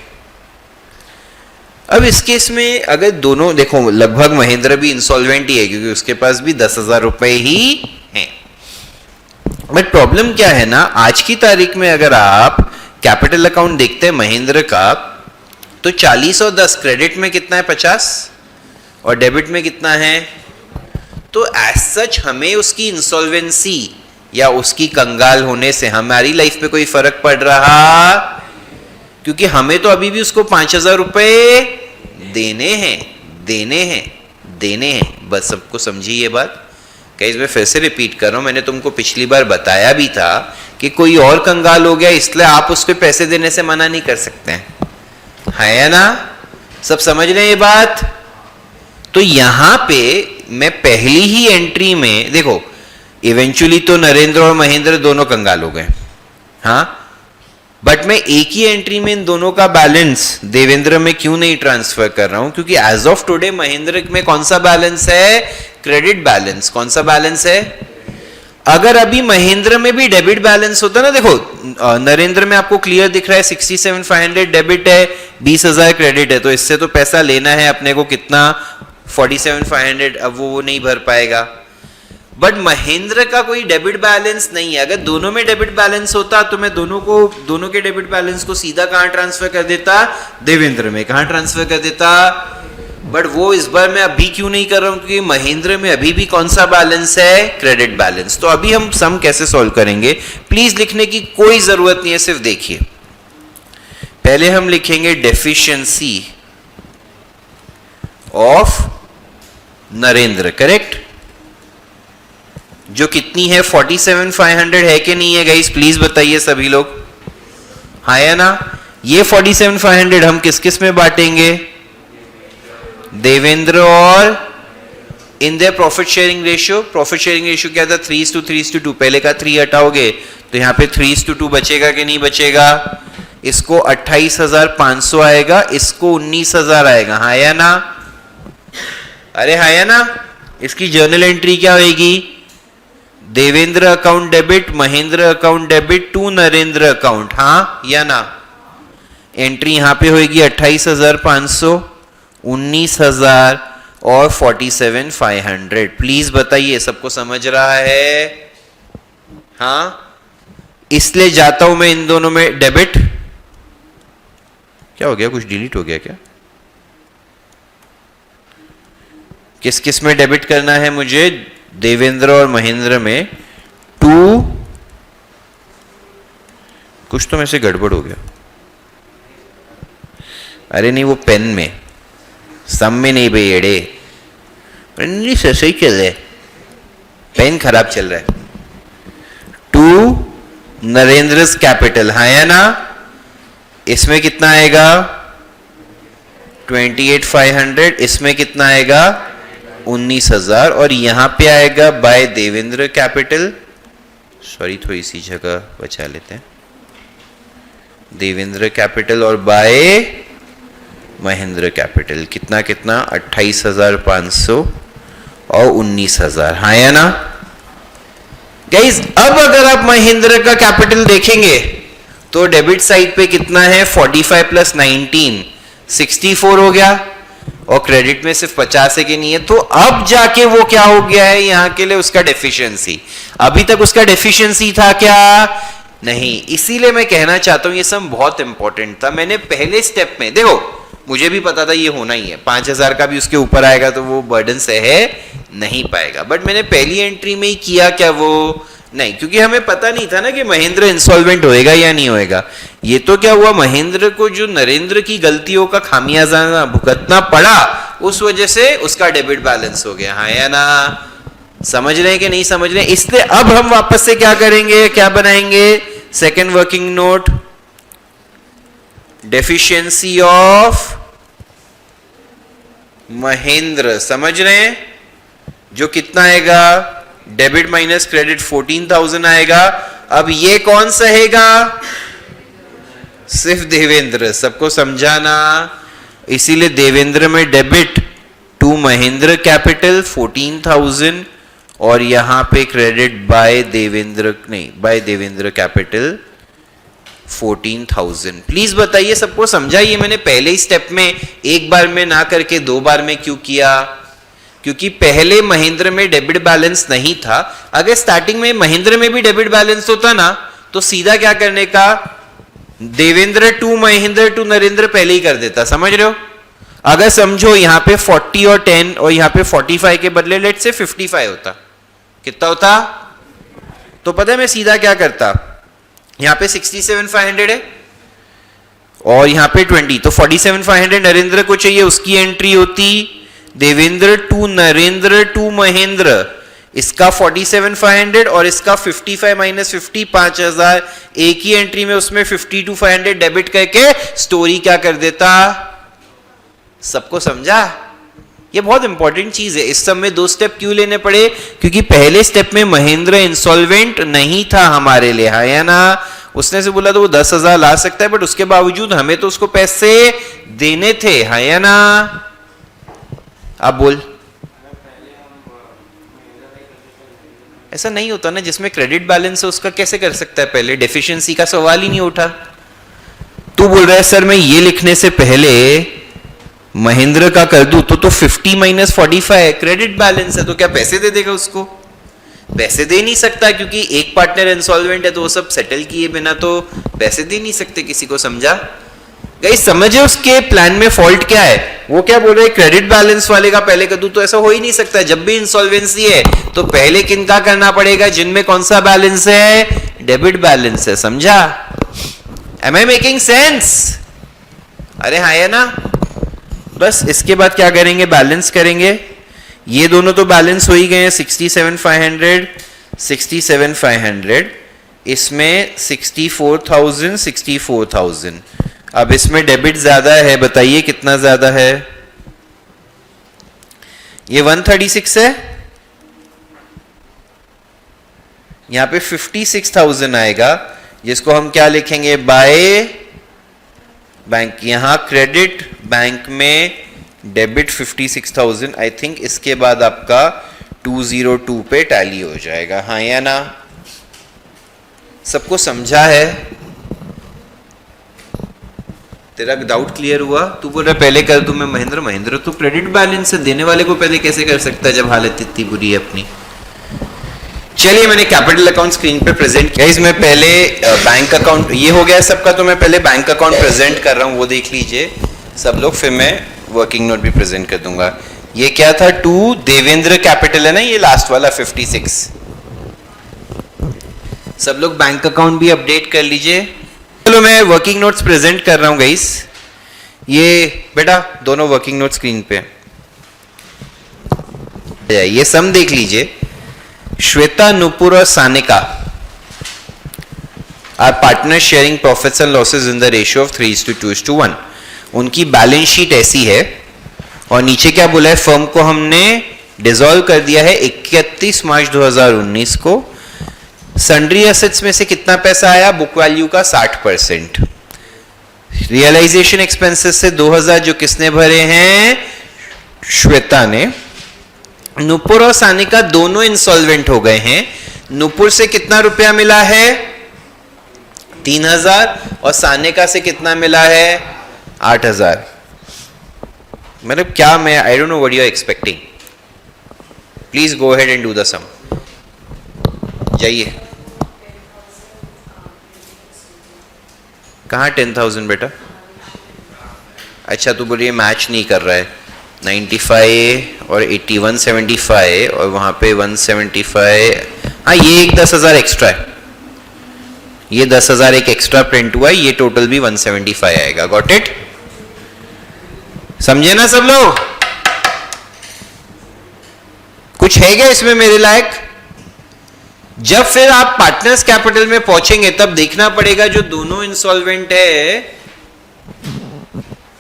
अब इस केस में अगर दोनों देखो, लगभग महेंद्र भी इंसॉल्वेंट ही है क्योंकि उसके पास भी 10,000 रुपए ही हैं। बट प्रॉब्लम क्या है ना, आज की तारीख में अगर आप कैपिटल अकाउंट देखते हैं महेंद्र का, तो 40 और 10, क्रेडिट में कितना है? 50 और डेबिट में कितना है? तो एज सच हमें उसकी इंसॉल्वेंसी या उसकी कंगाल होने से हमारी लाइफ पे कोई फर्क पड़ रहा? क्योंकि हमें तो अभी भी उसको 5,000 रुपए देने हैं। बस सबको समझी ये बात? गाइस मैं फिर से रिपीट कर रहा हूं, मैंने तुमको पिछली बार बताया भी था कि कोई और कंगाल हो गया इसलिए आप उसको पैसे देने से मना नहीं कर सकते हैं, है ना? सब समझ रहे हैं ये बात? तो यहां पे मैं पहली ही एंट्री में देखो, इवेंचुअली तो नरेंद्र और महेंद्र दोनों कंगाल हो गए, हाँ, बट मैं एक ही एंट्री में इन दोनों का बैलेंस देवेंद्र में क्यों नहीं ट्रांसफर कर रहा हूं? क्योंकि एज ऑफ टुडे महेंद्र में कौन सा बैलेंस है? Credit balance. कौन सा बैलेंस है? अगर अभी महेंद्र में भी डेबिट बैलेंस होता ना, देखो नरेंद्र में आपको क्लियर दिख रहा है 67,500 डेबिट है, 20,000 क्रेडिट है, तो इससे तो पैसा लेना है अपने को कितना? 47,500। अब वो नहीं भर पाएगा। बट महेंद्र का कोई डेबिट बैलेंस नहीं है। अगर दोनों में डेबिट बैलेंस होता तो मैं दोनों के डेबिट बैलेंस को सीधा कहां ट्रांसफर कर देता? देवेंद्र में। कहां ट्रांसफर कर देता? बट वो इस बार मैं अभी क्यों नहीं कर रहा हूं? क्योंकि महेंद्र में अभी भी कौन सा बैलेंस है? Credit balance. तो अभी हम सम कैसे सॉल्व करेंगे? प्लीज लिखने की कोई जरूरत नहीं है, सिर्फ देखिए। पहले हम लिखेंगे डेफिशिएंसी ऑफ नरेंद्र, करेक्ट? जो कितनी है 47,500 है कि नहीं है गाइस, प्लीज बताइए सभी लोग, हाँ या ना? ये 47,500 हम किस किस में बांटेंगे? देवेंद्र और in their profit sharing ratio. Profit sharing ratio क्या था? 3:3:2। पहले का 3 हटाओगे तो यहाँ पे 3:2 बचेगा कि नहीं बचेगा? इसको 28,500 आएगा, इसको 19,000 आएगा, हाँ या ना? अरे हाँ या ना? इसकी जर्नल एंट्री क्या होगी? Devendra account debit, Mahendra account debit to Narendra account, हाँ या ना? एंट्री यहां पे होगी 28,500, 19,000 और 47,500। प्लीज बताइए सबको समझ रहा है? हाँ, इसलिए जाता हूं मैं इन दोनों में डेबिट। क्या हो गया, कुछ डिलीट हो गया क्या? किस किस में डेबिट करना है मुझे? देवेंद्र और महेंद्र में कुछ तो में से गड़बड़ हो गया। अरे नहीं, वो पेन में, सम में नहीं भाई एड़े, नहीं सही चल रहा है, पेन खराब चल रहा है। टू नरेंद्रस कैपिटल, हाँ या ना? इसमें कितना आएगा? 28,500। इसमें कितना आएगा? 19,000। और यहां पे आएगा बाय देवेंद्र कैपिटल, सॉरी थोड़ी सी जगह बचा लेते हैं, देवेंद्र कैपिटल और बाय महेंद्र कैपिटल। कितना कितना? 28,500 और 19,000, हाँ या ना? गाइस अब अगर आप महेंद्र का कैपिटल देखेंगे तो डेबिट साइड पे कितना है? 45 प्लस 19 64 हो गया, और क्रेडिट में सिर्फ 50 है कि नहीं है? तो अब जाके वो क्या हो गया है यहां के लिए? उसका डेफिशिएंसी। अभी तक उसका डेफिशिएंसी था क्या? नहीं। इसीलिए मैं कहना चाहता हूं ये सब बहुत इंपॉर्टेंट था। मैंने पहले स्टेप में, देखो मुझे भी पता था ये होना ही है, 5,000 का भी उसके ऊपर आएगा तो वो बर्डन सह नहीं पाएगा, बट मैंने पहली एंट्री में ही किया क्या? वो नहीं, क्योंकि हमें पता नहीं था ना कि महेंद्र इंसॉल्वेंट होएगा या नहीं होएगा। ये तो क्या हुआ, महेंद्र को जो नरेंद्र की गलतियों का खामियाजा भुगतना पड़ा, उस वजह से उसका डेबिट बैलेंस हो गया, हाँ या ना? समझ रहे हैं कि नहीं समझ रहे हैं? इसलिए अब हम वापस से क्या करेंगे, क्या बनाएंगे? Second working note, deficiency of Mahendra, समझ रहे हैं? जो कितना आएगा? डेबिट माइनस क्रेडिट 14,000 आएगा। अब ये कौन सहेगा? सिर्फ देवेंद्र। सबको समझाना, इसीलिए देवेंद्र में डेबिट टू महेंद्र कैपिटल 14,000 और यहां पे क्रेडिट बाय देवेंद्र, नहीं बाय देवेंद्र कैपिटल 14,000। प्लीज बताइए, सबको समझाइए। मैंने पहले ही स्टेप में एक बार में ना करके 2 बार में क्यों किया? क्योंकि पहले महेंद्र में डेबिट बैलेंस नहीं था। अगर स्टार्टिंग में महेंद्र में भी डेबिट बैलेंस होता ना तो सीधा क्या करने का, देवेंद्र टू महेंद्र टू नरेंद्र पहले ही कर देता, समझ रहे हो? अगर समझो यहां पे 40 और 10 और यहां पे 45 के बदले लेट से 55 होता, कितना होता? तो पता है मैं सीधा क्या करता, यहां पे 67,500 है और यहां पे 20, तो 47,500 नरेंद्र को चाहिए, उसकी एंट्री होती देवेंद्र टू नरेंद्र टू महेंद्र, इसका 47,500 और इसका 55 माइनस 50 5,000, एक ही एंट्री में उसमें 52,500 डेबिट करके स्टोरी क्या कर देता? सबको समझा? ये बहुत इंपॉर्टेंट चीज है। इस सब में 2 स्टेप क्यों लेने पड़े? क्योंकि पहले स्टेप में महेंद्र इंसॉल्वेंट नहीं था हमारे लिए, हाँ या ना? उसने से बोला तो वो 10,000 ला सकता है, बट उसके बावजूद हमें तो उसको पैसे देने थे, हाँ या ना? आप बोल, ऐसा नहीं होता ना, जिसमें क्रेडिट बैलेंस है उसका कैसे कर सकता है? पहले डेफिशिएंसी का सवाल ही नहीं उठा। तू बोल रहा है सर मैं ये लिखने से पहले महेंद्र का कर दूं तो 50 माइनस 45 क्रेडिट बैलेंस है, तो क्या पैसे दे देगा उसको? पैसे दे नहीं सकता, क्योंकि एक पार्टनर इंसॉल्वेंट है तो वो सब सेटल किए बिना तो पैसे दे नहीं सकते किसी को, समझा? गाइस समझे उसके प्लान में फॉल्ट क्या है? वो क्या बोल रहे हैं, क्रेडिट बैलेंस वाले का पहले कर दूं, तो ऐसा हो ही नहीं सकता। जब भी इंसॉल्वेंसी है तो पहले किनका करना पड़ेगा? जिनमें कौन सा बैलेंस है? डेबिट बैलेंस है, समझा? Am I making sense? अरे हाँ है ना? बस इसके बाद क्या करेंगे? बैलेंस करेंगे। ये दोनों तो बैलेंस हो ही गए हैं, 67,500 67,500, इसमें 64,000 64,000। अब इसमें डेबिट ज्यादा है, बताइए कितना ज्यादा है? ये 136 है, यहां पे 56,000 आएगा, जिसको हम क्या लिखेंगे? By bank. यहां क्रेडिट, बैंक में डेबिट 56,000। आई थिंक इसके बाद आपका 202 पे टैली हो जाएगा, हाँ या ना? सबको समझा है? तेरा डाउट क्लियर हुआ? तू बोल रहा पहले कर दूं मैं? महेंद्र तो क्रेडिट बैलेंस से देने वाले को पहले कैसे कर सकता है जब हालत इतनी बुरी है अपनी? चलिए, मैंने कैपिटल अकाउंट स्क्रीन पे प्रेजेंट किया। इसमें पहले बैंक अकाउंट ये हो गया सबका, तो मैं पहले बैंक अकाउंट प्रेजेंट कर रहा हूं, वो देख लीजिए सब लोग, फिर मैं वर्किंग नोट भी प्रेजेंट कर दूंगा। ये क्या था? टू देवेंद्र कैपिटल है ना, ये लास्ट वाला 56। सब लोग बैंक अकाउंट भी अपडेट कर लीजिए। चलो, मैं वर्किंग नोट्स प्रेजेंट कर रहा हूं गाइस। ये बेटा दोनों वर्किंग नोट स्क्रीन पे, ये सम देख लीजिए। श्वेता, नुपुर और Sanika are partner sharing profits and losses in the ratio of 3:2:1। उनकी बैलेंस शीट ऐसी है, और नीचे क्या बोला है? फर्म को हमने डिसॉल्व कर दिया है 31 मार्च 2019 को। सन्ड्री एसेट्स में से कितना पैसा आया? बुक वैल्यू का 60%। रियलाइजेशन एक्सपेंसेस से 2000 जो किसने भरे हैं? श्वेता ने। नुपुर और सानिका दोनों इंसॉल्वेंट हो गए हैं। नुपुर से कितना रुपया मिला है? 3000, और सानिका से कितना मिला है? 8000। मतलब क्या, मैं I don't know what you are expecting. Please go ahead and do the sum. जाइए। कहाँ 10,000 बेटा? अच्छा, तू बोलिए मैच नहीं कर रहा है। 95 और 80, 175, और वहां पे 175। हाँ, ये एक 10,000 एक्स्ट्रा है, ये 10,000 एक एक्स्ट्रा प्रिंट हुआ है, ये टोटल भी 175 आएगा। Got it? समझे ना सब लोग? कुछ है क्या इसमें मेरे लायक? जब फिर आप पार्टनर्स कैपिटल में पहुंचेंगे तब देखना पड़ेगा जो दोनों इंसॉल्वेंट है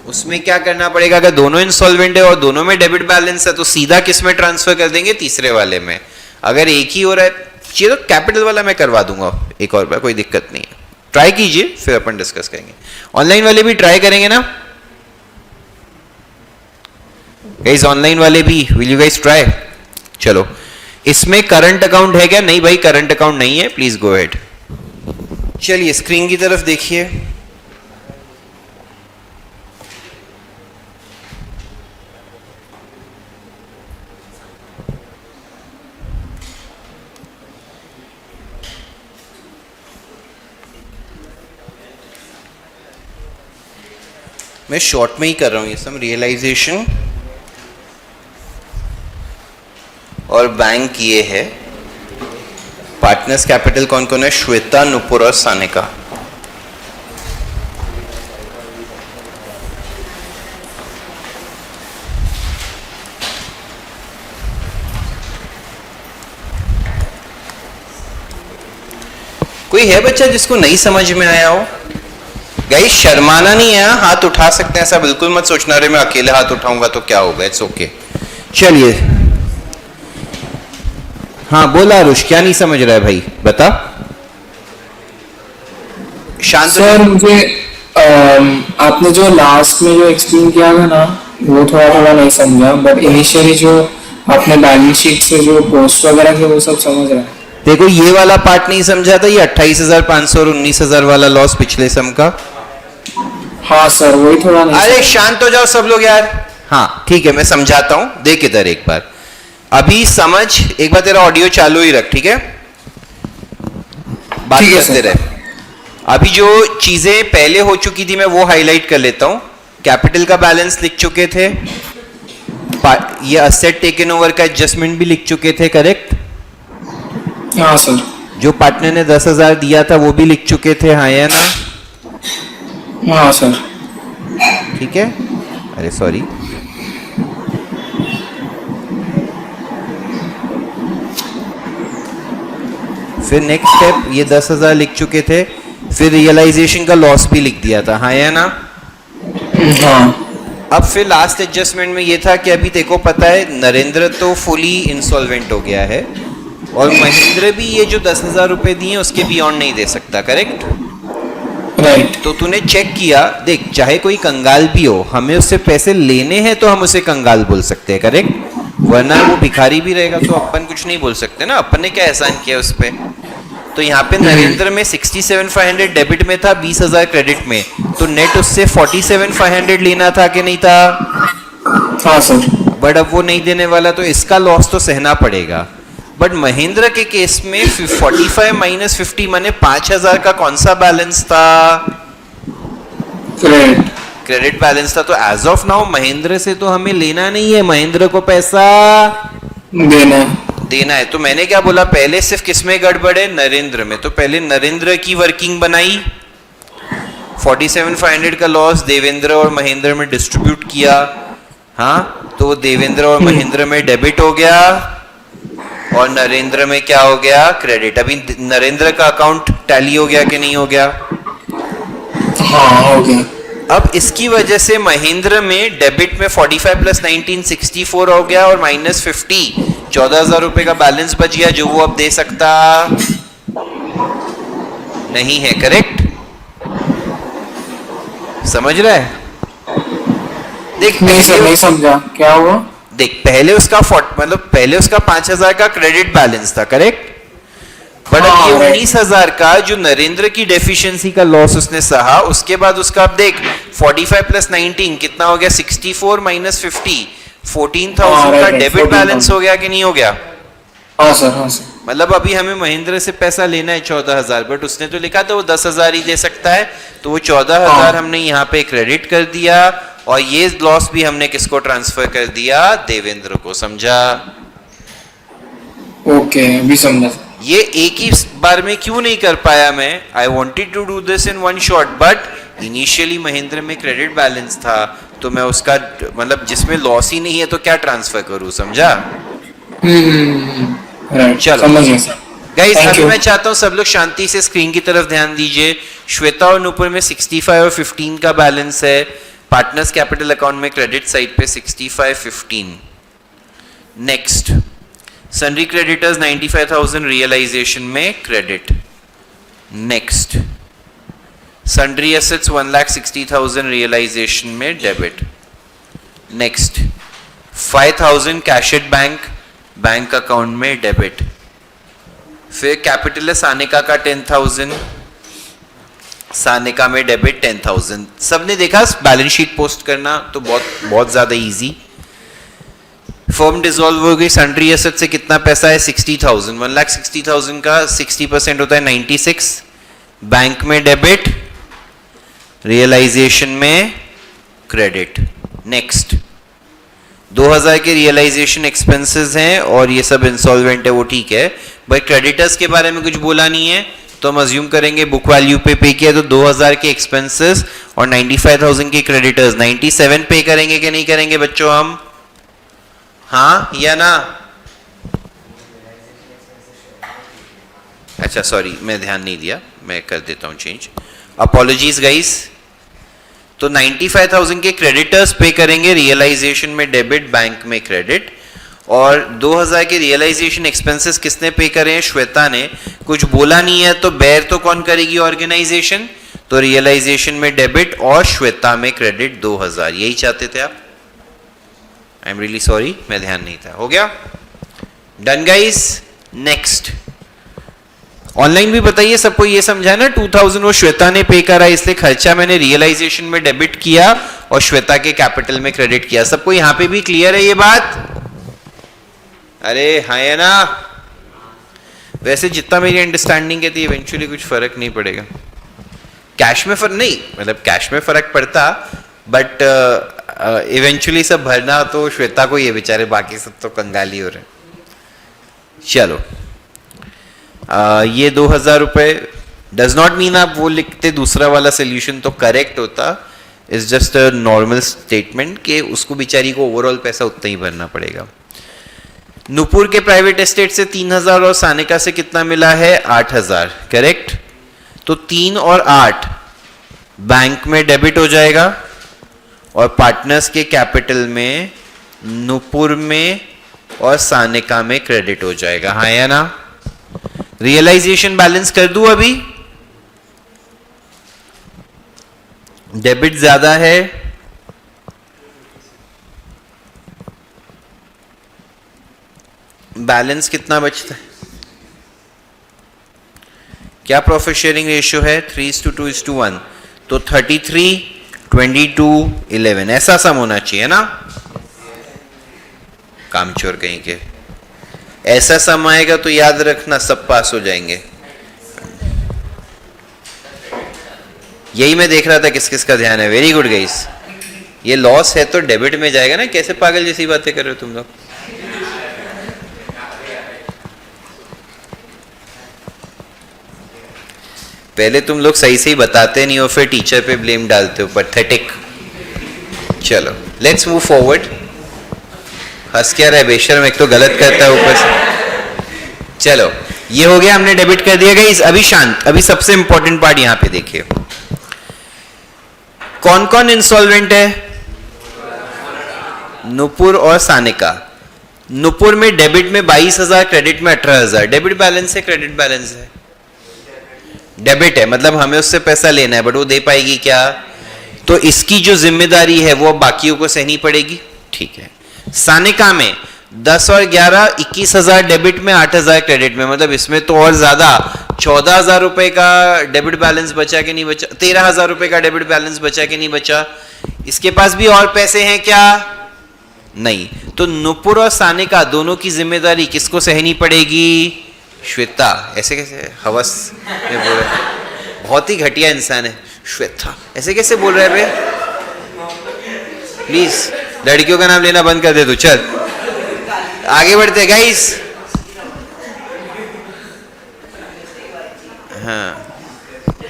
उसमें क्या करना पड़ेगा। अगर दोनों इंसॉल्वेंट है और दोनों में डेबिट बैलेंस है तो सीधा किस में ट्रांसफर कर देंगे? तीसरे वाले में। अगर एक ही हो रहा है ये तो कैपिटल वाला मैं करवा दूंगा एक और बार, कोई दिक्कत नहीं है। ट्राई कीजिए, फिर अपन डिस्कस करेंगे। ऑनलाइन वाले भी ट्राई करेंगे ना गाइस? ऑनलाइन वाले भी, विल यू गाइस ट्राई? चलो, इसमें करंट अकाउंट है क्या? नहीं भाई, करंट अकाउंट नहीं है। Please go ahead. चलिए स्क्रीन की तरफ देखिए। मैं शॉर्ट में ही कर रहा हूं ये सब। रियलाइजेशन और बैंक ये है। पार्टनर्स कैपिटल कौन कौन है? श्वेता, नुपुर और सानिका। कोई है बच्चा जिसको नहीं समझ में आया हो? गाइस शर्माना नहीं है, हाथ उठा सकते हैं, ऐसा बिल्कुल मत सोचना रे मैं अकेले हाथ उठाऊंगा तो क्या होगा। It's okay. चलिए, हाँ बोला आरुष, क्या नहीं समझ रहा है भाई? बता। शांत सर मुझे आपने जो लास्ट में जो एक्सप्लेन किया था ना, वो थोड़ा थोड़ा नहीं समझा, बट इनिशियली जो आपने बैलेंस शीट से जो पोस्ट वगैरह थे वो सब समझ रहा है। देखो, ये वाला पार्ट नहीं समझा था, ये 28,500 और 19,000 वाला लॉस पिछले सम का। हाँ सर, वही थोड़ा नहीं। अरे शांत हो जाओ सब लोग यार। हाँ ठीक है, मैं समझाता हूं, देख इधर एक बार। अभी समझ, एक बार तेरा ऑडियो चालू ही रख, ठीक है? बात करते रहे। अभी जो चीजें पहले हो चुकी थी मैं वो हाईलाइट कर लेता हूं। कैपिटल का बैलेंस लिख चुके थे, ये असेट टेकन ओवर का एडजस्टमेंट भी लिख चुके थे, करेक्ट? हाँ सर। जो पार्टनर ने 10,000 दिया था वो भी लिख चुके थे, हाँ या ना? हाँ सर। ठीक है। अरे सॉरी, फिर नेक्स्ट स्टेप ये 10,000 लिख चुके थे, फिर रियलाइजेशन का लॉस भी लिख दिया था, हाँ या ना? हाँ अब फिर लास्ट एडजस्टमेंट में ये था कि अभी देखो पता है नरेंद्र तो फुली इंसॉल्वेंट हो गया है और महेंद्र भी ये जो 10,000 रुपए दिए उसके बियॉन्ड नहीं दे सकता, करेक्ट? राइट। तो तूने चेक किया, देख चाहे कोई कंगाल भी हो, हमें उससे पैसे लेने हैं तो हम उसे कंगाल बोल सकते हैं, करेक्ट? वरना वो भिखारी भी रहेगा तो अपन कुछ नहीं बोल सकते ना, अपन ने क्या एहसान किया उस पे। तो यहाँ पे नरेंद्र में 67,500 डेबिट में था, 20,000 क्रेडिट में, तो नेट उससे 47,500 लेना था कि नहीं था? हाँ सर। बट अब वो नहीं देने वाला तो इसका लॉस तो सहना पड़ेगा। बट महेंद्र के केस में 45 माइनस 50 माने 5,000 का कौन सा बैलेंस था? क्रेडिट। क्रेडिट बैलेंस था। तो एज ऑफ नाउ महेंद्र से तो हमें लेना नहीं है, महेंद्र को पैसा देना है। तो मैंने क्या बोला, पहले सिर्फ किसमें गड़बड़ है? नरेंद्र में। तो पहले नरेंद्र की वर्किंग बनाई, 47,500 का लॉस देवेंद्र और महेंद्र में डिस्ट्रीब्यूट किया, हाँ, तो देवेंद्र और महेंद्र में डेबिट हो गया और नरेंद्र में क्या हो गया? क्रेडिट। अभी नरेंद्र का अकाउंट टैली हो गया कि नहीं हो गया? हाँ हो गया। अब इसकी वजह से महेंद्र में डेबिट में 45 प्लस 19 64 हो गया और माइनस 50 14,000 रुपए का बैलेंस बच गया जो वो अब दे सकता नहीं है, करेक्ट? समझ रहा है? देख नहीं सर, नहीं समझा, क्या हुआ? देख पहले उसका मतलब पहले उसका 5,000 का क्रेडिट बैलेंस था, करेक्ट? बट अब ये 19,000 का जो नरेंद्र की डेफिशिएंसी का लॉस उसने सहा, उसके बाद उसका अब देख 45 प्लस 19 कितना हो गया? 64 माइनस 50 14,000 का डेबिट बैलेंस हो गया कि नहीं हो गया? हाँ सर, हाँ सर। मतलब अभी हमें महेंद्र से पैसा लेना है 14,000, बट उसने तो लिखा था वो 10,000 ही दे सकता है, तो वो 14,000 हमने यहाँ पे क्रेडिट कर दिया और ये लॉस भी हमने किसको ट्रांसफर कर दिया? देवेंद्र को। समझा? ओके, अभी समझा। ये एक ही बार में क्यों नहीं कर पाया मैं? I wanted to do this in one shot, but initially Mahendra में क्रेडिट बैलेंस था तो मैं उसका मतलब जिसमें लॉस ही नहीं है तो क्या ट्रांसफर करूं, समझा? चलो गाइस, अभी मैं चाहता हूं सब लोग शांति से स्क्रीन की तरफ ध्यान दीजिए। श्वेता और नुपुर में 65 और 15 का बैलेंस है, पार्टनर्स कैपिटल अकाउंट में क्रेडिट साइड पे 65 15। नेक्स्ट, सन्ड्री क्रेडिटर्स 95,000 रियलाइजेशन में credit. Next, sundry assets 1,60,000 realisation में debit. Next, 5,000 cash at bank account में डेबिट। फिर कैपिटल सानिका का 10,000 सानिका में डेबिट 10,000। सबने देखा बैलेंस शीट पोस्ट करना तो बहुत ज्यादा इजी। फर्म डिसॉल्व हो गई, सन्ड्री एसेट से कितना पैसा है? 60,000। 1,60,000 का 60% होता है 96। बैंक में डेबिट, रियलाइजेशन में क्रेडिट। नेक्स्ट, 2,000 के रियलाइजेशन एक्सपेंसेस हैं और ये सब इंसॉल्वेंट है, वो ठीक है। भाई क्रेडिटर्स के बारे में कुछ बोला नहीं है तो हम अज्यूम करेंगे बुक वैल्यू पे किया, तो 2,000 के एक्सपेंसेस और 95,000 के क्रेडिटर्स 97 पे करेंगे कि नहीं करेंगे बच्चों हम? हाँ या ना? अच्छा सॉरी, मैं ध्यान नहीं दिया, मैं कर देता हूं चेंज, अपॉलॉजीज गाइस। तो 95,000 के क्रेडिटर्स पे करेंगे, रियलाइजेशन में डेबिट, बैंक में क्रेडिट। और 2,000 के रियलाइजेशन एक्सपेंसेस किसने पे करे हैं? श्वेता ने। कुछ बोला नहीं है तो बेयर तो कौन करेगी? ऑर्गेनाइजेशन। तो रियलाइजेशन में डेबिट और श्वेता में क्रेडिट 2,000। यही चाहते थे आप? आई एम रियली सॉरी, मैं ध्यान नहीं था। हो गया? Done guys. नेक्स्ट, ऑनलाइन भी बताइए सबको ये समझा ना, 2,000 वो श्वेता ने पे करा इसलिए खर्चा मैंने रियलाइजेशन में डेबिट किया और श्वेता के कैपिटल में क्रेडिट किया। सबको यहां पे भी क्लियर है ये बात? अरे हाँ है ना? वैसे जितना मेरी अंडरस्टैंडिंग है थी इवेंचुअली कुछ फर्क नहीं पड़ेगा। कैश में फर्क नहीं, मतलब कैश में फर्क पड़ता बट इवेंचुअली सब भरना तो श्वेता को, ये बेचारे बाकी सब तो कंगाली हो रहे। चलो, ये 2,000 रुपए डज नॉट मीन आप वो लिखते दूसरा वाला सोल्यूशन तो करेक्ट होता, is just a normal statement कि उसको बेचारी को ओवरऑल पैसा उतना ही भरना पड़ेगा। नुपुर के प्राइवेट एस्टेट से 3000 और सानिका से कितना मिला है 8000, करेक्ट। तो 3 और 8 बैंक में डेबिट हो जाएगा और पार्टनर्स के कैपिटल में नुपुर में और सानिका में क्रेडिट हो जाएगा, हाँ या ना। रियलाइजेशन बैलेंस कर दूं अभी, डेबिट ज्यादा है, बैलेंस कितना बचता है, क्या प्रॉफिट शेयरिंग रेशियो है 3:2:1, तो 33, 22, 11 ऐसा सम होना चाहिए ना। कामचोर कहीं के, ऐसा सम आएगा तो याद रखना सब पास हो जाएंगे। यही मैं देख रहा था किस किस का ध्यान है, वेरी गुड गाइस। ये लॉस है तो डेबिट में जाएगा ना, कैसे पागल जैसी बातें कर रहे हो तुम लोग। पहले तुम लोग सही से ही बताते नहीं हो, फिर टीचर पे ब्लेम डालते हो, पैथेटिक। चलो लेट्स मूव फॉरवर्ड। हंस क्या रहा है बेशर्म, एक तो गलत करता है ऊपर से। चलो ये हो गया, हमने डेबिट कर दिया गाइस। अभी शांत, अभी सबसे इंपॉर्टेंट पार्ट यहां पे देखिए, कौन कौन इंसॉल्वेंट है, नुपुर और सानिका। नुपुर में डेबिट में 22,000, क्रेडिट में 18,000। डेबिट बैलेंस है क्रेडिट बैलेंस है, डेबिट है, मतलब हमें उससे पैसा लेना है, बट वो दे पाएगी क्या, तो इसकी जो जिम्मेदारी है वो बाकियों को सहनी पड़ेगी, ठीक है। सानिका में 10 और 11 21,000 डेबिट में, 8,000 क्रेडिट में, मतलब इसमें तो और ज्यादा 14,000 रुपए का डेबिट बैलेंस बचा कि नहीं बचा, 13,000 रुपए का डेबिट बैलेंस बचा कि नहीं बचा। इसके पास भी और पैसे हैं क्या, नहीं। तो नुपुर और सानिका दोनों की जिम्मेदारी किसको सहनी पड़ेगी, श्वेता। ऐसे कैसे हवस में बोल रहे, बहुत ही घटिया इंसान है श्वेता, ऐसे कैसे बोल रहे हैं बे, प्लीज लड़कियों का नाम लेना बंद कर दे तू। चल आगे बढ़ते गाइस। हाँ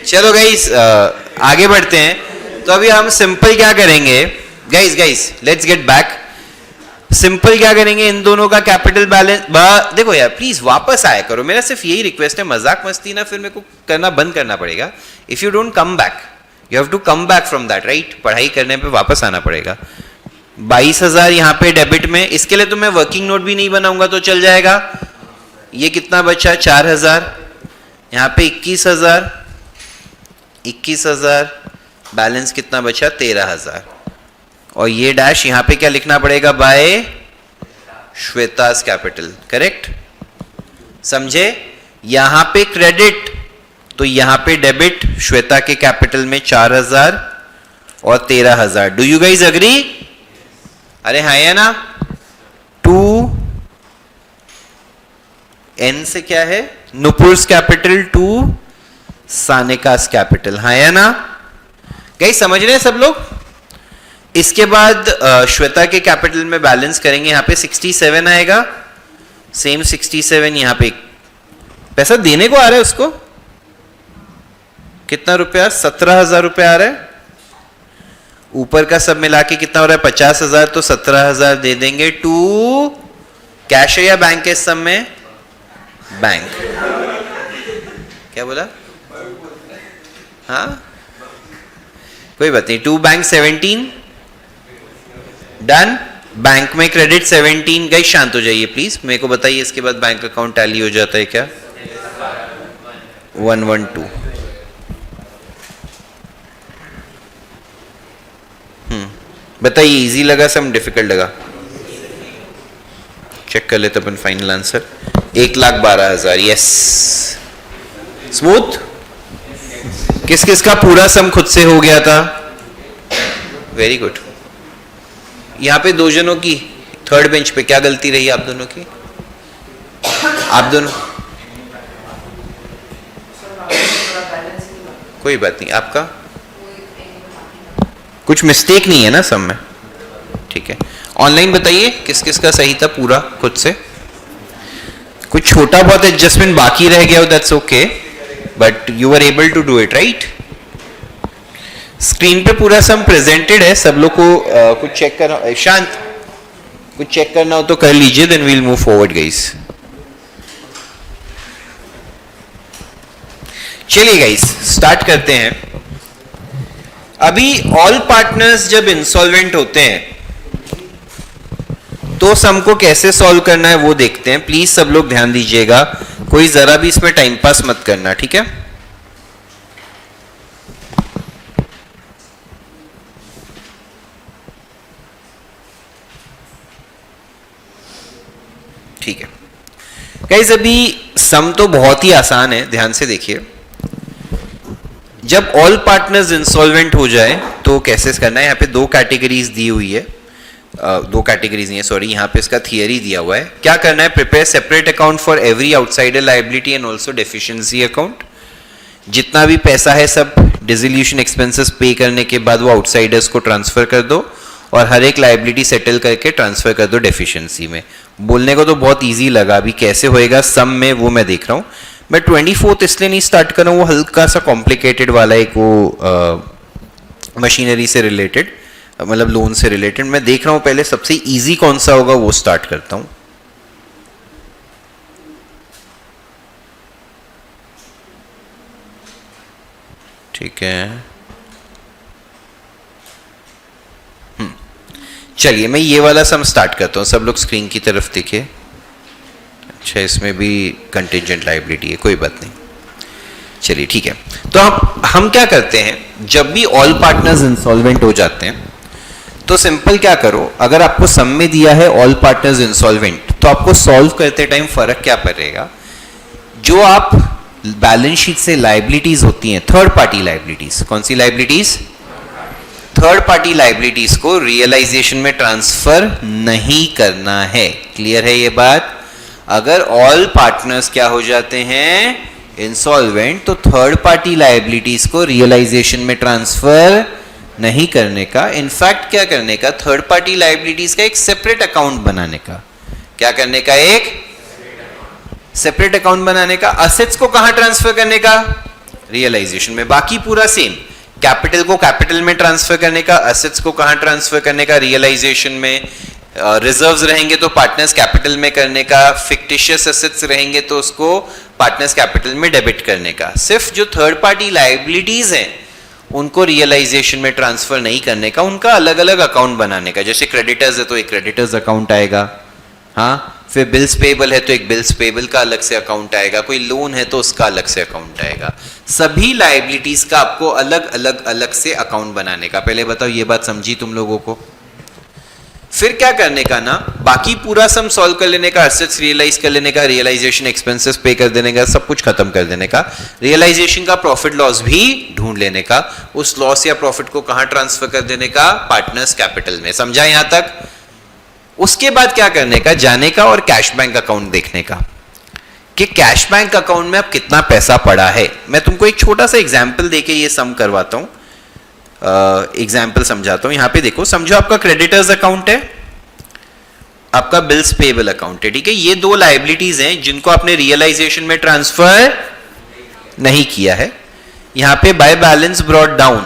चलो गाइस आगे बढ़ते हैं। तो अभी हम सिंपल क्या करेंगे guys, let's get back. Simple क्या करेंगे, इन दोनों का कैपिटल बैलेंस, देखो यार प्लीज वापस आया करो, मेरा सिर्फ यही रिक्वेस्ट है, मजाक मस्ती ना फिर मेरे को करना बंद करना पड़ेगा। If you don't come back, you have to come back from that, right. पढ़ाई करने पे वापस आना पड़ेगा। 22,000 यहाँ पे डेबिट में, इसके लिए तो मैं वर्किंग नोट भी नहीं बनाऊंगा तो चल जाएगा। ये कितना बचा 4,000, यहाँ पे 21,000, बैलेंस कितना बचा 13,000, और ये डैश यहां पे क्या लिखना पड़ेगा, बाय श्वेतास कैपिटल, करेक्ट। समझे, यहां पे क्रेडिट तो यहां पे डेबिट, श्वेता के कैपिटल में 4,000 और 13,000। डू यू गाइज अग्री, अरे हाँ या ना। 2 N से क्या है, नुपुर्स कैपिटल, 2 सानिकास कैपिटल, हाँ या ना। गाइज समझ रहे हैं सब लोग। इसके बाद श्वेता के कैपिटल में बैलेंस करेंगे, यहां पे 67 आएगा, सेम 67 यहां पे पैसा देने को आ रहा है उसको, कितना रुपया 17,000 रुपया आ रहा है। ऊपर का सब मिला के कितना हो रहा है 50,000, तो 17,000 दे देंगे। 2 कैश है या बैंक है इस सब में, बैंक। क्या बोला, हाँ कोई बात नहीं। 2 बैंक 17 डन। बैंक में क्रेडिट 17। गई शांत हो जाइए प्लीज, मेरे को बताइए इसके बाद बैंक अकाउंट टैली हो जाता है क्या, 112। बताइए इजी लगा सम डिफिकल्ट लगा, चेक कर लेते अपन फाइनल आंसर। 1,12,000, yes smooth. किस किस का पूरा सम खुद से हो गया था, वेरी गुड। यहां पे दो जनों की थर्ड बेंच पे क्या गलती रही आप दोनों की, आप दोनों, कोई बात नहीं, आपका कुछ मिस्टेक नहीं है ना सब में, ठीक है। ऑनलाइन बताइए किस किस का सही था पूरा खुद से, कुछ छोटा बहुत एडजस्टमेंट बाकी रह गया हो that's okay, but you are able to do it right. Screen पे पूरा सम प्रेजेंटेड है, सब लोग को कुछ चेक करना। शांत, कुछ चेक करना हो तो कर लीजिए, then we'll move forward guys. चलिए गाइस स्टार्ट करते हैं। अभी ऑल पार्टनर्स जब इंसॉल्वेंट होते हैं तो सम को कैसे सॉल्व करना है वो देखते हैं। प्लीज सब लोग ध्यान दीजिएगा, कोई जरा भी इसमें टाइम पास मत करना, ठीक है। ठीक है गाइस, अभी सम तो बहुत ही आसान है, ध्यान से देखिए। जब ऑल पार्टनर्स इंसॉल्वेंट हो जाए तो कैसे करना है। यहाँ पे दो कैटेगरीज दी हुई है, दो कैटेगरीज नहीं है सॉरी, यहाँ पे इसका थियरी दिया हुआ है। क्या करना है, prepare separate account for every outsider liability and also deficiency account. जितना भी पैसा है सब डिसोल्यूशन एक्सपेंसेस पे करने के बाद वो आउटसाइडर्स को ट्रांसफर कर दो और हर एक लायबिलिटी सेटल करके ट्रांसफर कर दो डेफिशिएंसी में। बोलने को तो बहुत इजी लगा, अभी कैसे होएगा सम में वो मैं देख रहा हूँ। मैं 24th इसलिए नहीं स्टार्ट कर रहा हूँ, वो हल्का सा कॉम्प्लिकेटेड वाला एक वो मशीनरी से रिलेटेड, मतलब लोन से रिलेटेड। मैं देख रहा हूँ पहले सबसे इजी कौन सा होगा वो स्टार्ट करता हूँ। ठीक है, चलिए मैं ये वाला सम स्टार्ट करता हूँ। सब लोग स्क्रीन की तरफ देखिए। अच्छा, इसमें भी कंटिजेंट लायबिलिटी है, कोई बात नहीं। चलिए ठीक है, तो हम क्या करते हैं, जब भी ऑल पार्टनर्स इंसॉल्वेंट हो जाते हैं तो सिंपल क्या करो, अगर आपको सम में दिया है ऑल पार्टनर्स इंसॉल्वेंट तो आपको सॉल्व करते टाइम फर्क क्या पड़ेगा, जो आप बैलेंस शीट से लायबिलिटीज होती हैं, थर्ड पार्टी लायबिलिटीज, कौन सी लायबिलिटीज, थर्ड पार्टी लायबिलिटीज को रियलाइजेशन में ट्रांसफर नहीं करना है। क्लियर है ये बात। अगर ऑल पार्टनर्स क्या हो जाते हैं, इंसॉल्वेंट, तो थर्ड पार्टी लायबिलिटीज को रियलाइजेशन में ट्रांसफर नहीं करने का, इनफैक्ट क्या करने का, थर्ड पार्टी लायबिलिटीज का एक सेपरेट अकाउंट बनाने का। क्या करने का, एक सेपरेट अकाउंट बनाने का। असेट्स को कहां ट्रांसफर करने का, रियलाइजेशन में। बाकी पूरा सेम, कैपिटल को कैपिटल में ट्रांसफर करने का, असेट्स को कहां ट्रांसफर करने का, रियलाइजेशन में। रिजर्व्स रहेंगे तो पार्टनर्स कैपिटल में करने का, फिक्टिशियस एसेट्स रहेंगे तो उसको पार्टनर्स कैपिटल में डेबिट करने का। सिर्फ जो थर्ड पार्टी लायबिलिटीज हैं उनको रियलाइजेशन में ट्रांसफर नहीं करने का, उनका अलग अलग अकाउंट बनाने का। जैसे क्रेडिटर्स है तो एक क्रेडिटर्स अकाउंट आएगा, हाँ, फिर बिल्स पेबल है तो एक बिल्स पेबल का अलग से अकाउंट आएगा, कोई लोन है तो उसका अलग से अकाउंट आएगा। सभी लायबिलिटीज का आपको अलग अलग अलग से अकाउंट बनाने का। पहले बताओ ये बात समझी तुम लोगों को। फिर क्या करने का ना, बाकी पूरा सम सॉल्व कर लेने का, असेट्स रियलाइज कर लेने का, रियलाइजेशन एक्सपेंसेस पे कर देने का, सब कुछ खत्म कर देने का। रियलाइजेशन का प्रॉफिट लॉस भी ढूंढ लेने का, उस लॉस या प्रॉफिट को कहां ट्रांसफर कर देने का, पार्टनर्स कैपिटल में। समझा यहां तक। उसके बाद क्या करने का, जाने का और कैश बैंक अकाउंट देखने का कि कैश बैंक अकाउंट में अब कितना पैसा पड़ा है। मैं तुमको एक छोटा सा एग्जांपल देके ये सम करवाता हूं, एग्जाम्पल समझाता हूं। यहां पे देखो, समझो आपका क्रेडिटर्स अकाउंट है, आपका बिल्स पेबल अकाउंट है, ठीक है। ये दो लायबिलिटीज हैं जिनको आपने रियलाइजेशन में ट्रांसफर नहीं किया है। यहां पे बाय बैलेंस ब्रॉट डाउन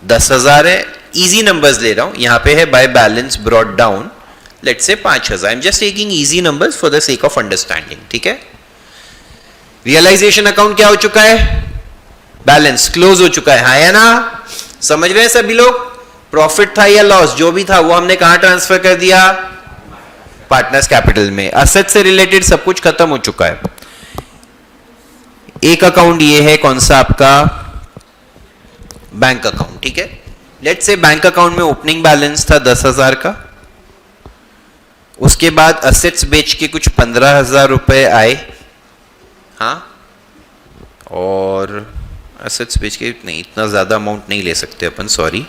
10,000 है, इजी नंबर्स ले रहा हूं। यहां पे है by balance brought down, let's say 5,000। I am just taking easy numbers for the sake of understanding, ठीक है। रियलाइजेशन अकाउंट क्या हो चुका है, बैलेंस क्लोज हो चुका है, हाँ या ना, समझ रहे हैं सभी लोग। प्रॉफिट था या लॉस जो भी था वो हमने कहां ट्रांसफर कर दिया, पार्टनर्स कैपिटल में। असेट से रिलेटेड सब कुछ खत्म हो चुका है। एक अकाउंट ये है, कौन सा, आपका बैंक अकाउंट, ठीक है। लेट्स से बैंक अकाउंट में ओपनिंग बैलेंस था 10,000 का, उसके बाद असेट्स बेच के कुछ 15,000 रुपए आए, हाँ, और असेट्स बेच के नहीं, इतना ज्यादा अमाउंट नहीं ले सकते अपन, sorry.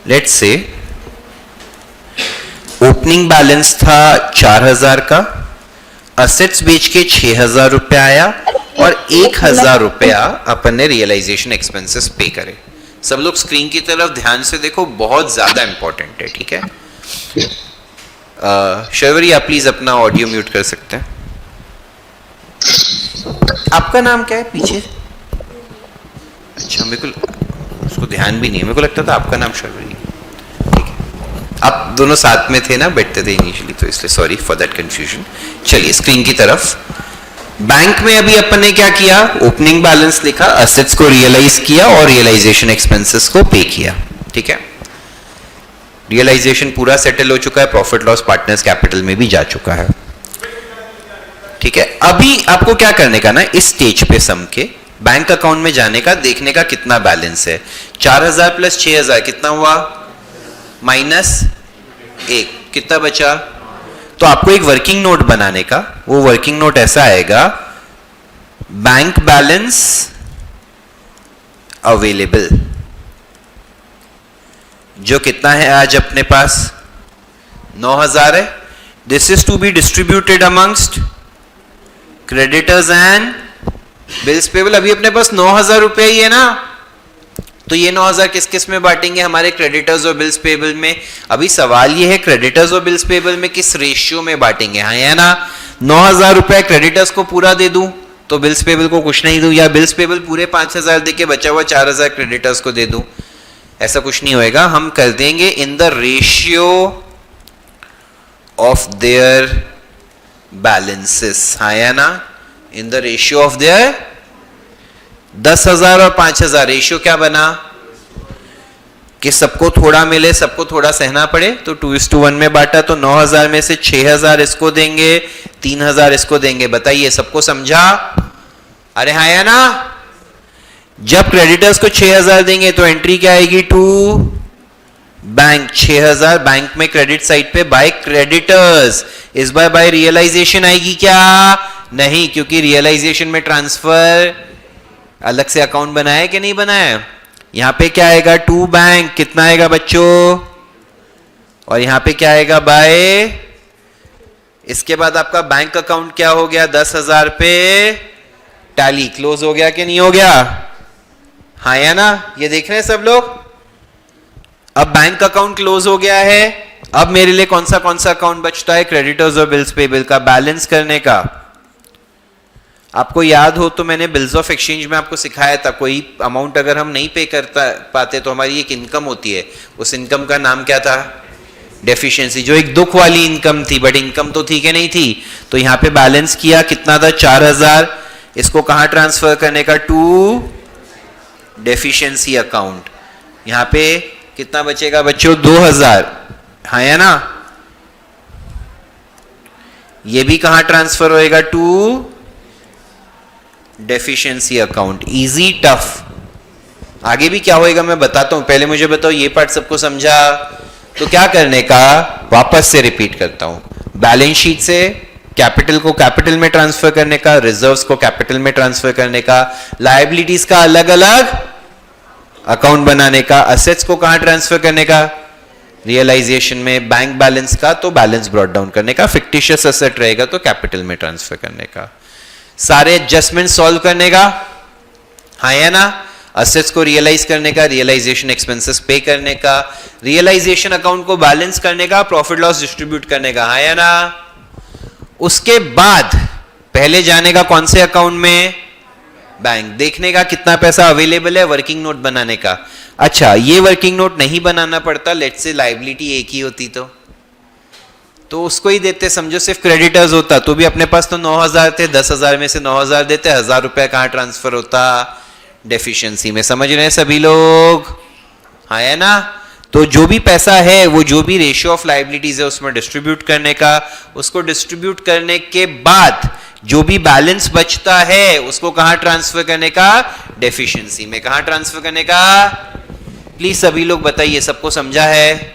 Let's say opening balance था 4,000 का, असेट्स बेच के 6,000 रुपया आया और 1,000 रुपया अपन ने रियलाइजेशन एक्सपेंसेस पे करे। सब लोग स्क्रीन की तरफ ध्यान से देखो, बहुत ज्यादा इंपॉर्टेंट है, ठीक है। शर्वरी आप प्लीज अपना ऑडियो म्यूट कर सकते हैं। आपका नाम क्या है पीछे, अच्छा मेरे को उसको ध्यान भी नहीं है, मेरे को लगता था आपका नाम शर्वरी, ठीक है। आप दोनों साथ में थे ना, बैठते थे इनिशियली, तो इसलिए सॉरी फॉर दैट कंफ्यूजन। चलिए स्क्रीन की तरफ। बैंक में अभी अपन ने क्या किया, ओपनिंग बैलेंस लिखा, असेट्स को रियलाइज किया और रियलाइजेशन एक्सपेंसेस को पे किया। ठीक है, रियलाइजेशन पूरा सेटल हो चुका है, प्रॉफिट लॉस पार्टनर्स कैपिटल में भी जा चुका है। ठीक है, अभी आपको क्या करने का ना, इस स्टेज पे सम के बैंक अकाउंट में जाने का, देखने का कितना बैलेंस है। 4000 प्लस 6000 कितना हुआ, -1, कितना बचा। तो आपको एक वर्किंग नोट बनाने का, वो वर्किंग नोट ऐसा आएगा, बैंक बैलेंस अवेलेबल, जो कितना है आज अपने पास 9000 है। This is to be distributed amongst creditors and bills payable. अभी अपने पास 9000 रुपया ही है ना, तो ये 9000 किस किस में बांटेंगे, हमारे क्रेडिटर्स और बिल्स पेबल में। अभी सवाल ये है क्रेडिटर्स और बिल्स पेबल में किस रेशियो में बांटेंगे, हाँ या ना। 9000 रुपया क्रेडिटर्स को पूरा दे दूं तो बिल्स पेबल को कुछ नहीं दूं, या बिल्स पेबल पूरे 5000 दे के बचा हुआ 4000 क्रेडिटर्स को दे दूं, ऐसा कुछ नहीं होएगा। हम कर देंगे इन the ratio of their balances, हाँ या ना, इन द रेशियो ऑफ देयर। 10,000 और 5,000 रेशियो क्या बना कि सबको थोड़ा मिले, सबको थोड़ा सहना पड़े, तो 2:1 में बांटा, तो 9,000 में से 6,000 इसको देंगे, 3,000 इसको देंगे। बताइए सबको समझा, अरे हाँ या ना। जब क्रेडिटर्स को 6,000 देंगे तो एंट्री क्या आएगी, टू बैंक 6,000, बैंक में क्रेडिट साइड पे बाय क्रेडिटर्स। इस बार बाय रियलाइजेशन आएगी क्या, नहीं, क्योंकि रियलाइजेशन में ट्रांसफर अलग से अकाउंट बनाया कि नहीं बनाया। यहां पे क्या आएगा, टू बैंक, कितना आएगा बच्चों, और यहां पे क्या आएगा, बाय। इसके बाद आपका बैंक अकाउंट क्या हो गया, 10,000 पे टैली क्लोज हो गया कि नहीं हो गया, हाँ या ना। ये देख रहे हैं सब लोग। अब बैंक अकाउंट क्लोज हो गया है, अब मेरे लिए कौन सा अकाउंट बचता है, क्रेडिटर्स और बिल्स पेबल का बैलेंस करने का। आपको याद हो तो मैंने बिल्स ऑफ एक्सचेंज में आपको सिखाया था, कोई अमाउंट अगर हम नहीं पे करता पाते तो हमारी एक इनकम होती है, उस इनकम का नाम क्या था, डेफिशिएंसी, जो एक दुख वाली इनकम थी, बट इनकम तो थी कि नहीं थी। तो यहाँ पे बैलेंस किया, कितना था, 4000, इसको कहाँ ट्रांसफर करने का, टू डेफिशिएंसी अकाउंट। यहाँ पे कितना बचेगा बच्चों, 2000, हाँ या ना। ये भी कहाँ ट्रांसफर होएगा, to deficiency account. Easy tough. आगे भी क्या होएगा मैं बताता हूं, पहले मुझे बताओ ये पार्ट सबको समझा। तो क्या करने का, वापस से रिपीट करता हूं, बैलेंस शीट से कैपिटल को कैपिटल में ट्रांसफर करने का, रिजर्व्स को कैपिटल में ट्रांसफर करने का, लायबिलिटीज का अलग अलग अकाउंट बनाने का, असेट्स को कहां ट्रांसफर करने का, रियलाइजेशन में, बैंक बैलेंस का तो बैलेंस ब्रॉट डाउन करने का, फिक्टिशियस असेट रहेगा तो कैपिटल में ट्रांसफर करने का, सारे एडजस्टमेंट सॉल्व करने का, हाँ या ना। असेट्स को रियलाइज करने का, रियलाइजेशन एक्सपेंसेस पे करने का, रियलाइजेशन अकाउंट को बैलेंस करने का, प्रॉफिट लॉस डिस्ट्रीब्यूट करने का, हाँ या ना। उसके बाद पहले जाने का कौन से अकाउंट में, बैंक, देखने का कितना पैसा अवेलेबल है, वर्किंग नोट बनाने का। अच्छा, ये वर्किंग नोट नहीं बनाना पड़ता, लेट्स से लायबिलिटी एक ही होती तो उसको ही देते, समझो सिर्फ क्रेडिटर्स होता तो भी अपने पास तो 9000 थे, 10,000 में से 9000 देते, 1000 रुपया कहां ट्रांसफर होता, डेफिशिएंसी में। समझ रहे हैं सभी लोग, हाँ है ना। तो जो भी पैसा है वो जो भी रेशियो ऑफ लायबिलिटीज है उसमें डिस्ट्रीब्यूट करने का, उसको डिस्ट्रीब्यूट करने के बाद जो भी बैलेंस बचता है उसको कहां ट्रांसफर करने का, डेफिशिएंसी में। कहां ट्रांसफर करने का, प्लीज सभी लोग बताइए, सबको समझा है।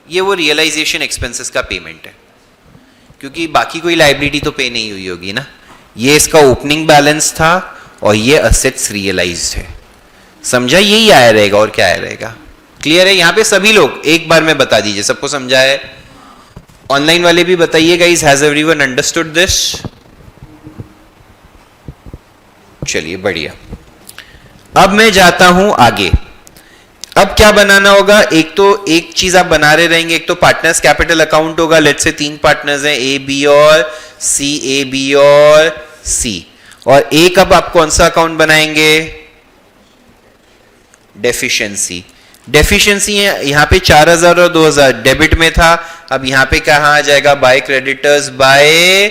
ये वो रियलाइजेशन एक्सपेंसेस का पेमेंट है, क्योंकि बाकी कोई लायबिलिटी तो पे नहीं हुई होगी ना। ये इसका ओपनिंग बैलेंस था और ये असेट्स रियलाइज्ड है, समझा। यही आया रहेगा और क्या आया रहेगा, क्लियर है। यहां पे सभी लोग एक बार में बता दीजिए, सबको समझा है। ऑनलाइन वाले भी बताइए guys, has everyone understood this. चलिए बढ़िया। अब मैं जाता हूं आगे। अब क्या बनाना होगा, एक तो एक चीज आप बना रहे रहेंगे, एक तो पार्टनर्स कैपिटल अकाउंट होगा। लेट्स से 3 पार्टनर्स हैं, ए बी और सी, ए बी और सी। और एक अब आप कौन सा अकाउंट बनाएंगे, डेफिशिएंसी। डेफिशिएंसी यहाँ पे 4000 और 2000 डेबिट में था, अब यहाँ पे कहाँ आ जाएगा, by creditors by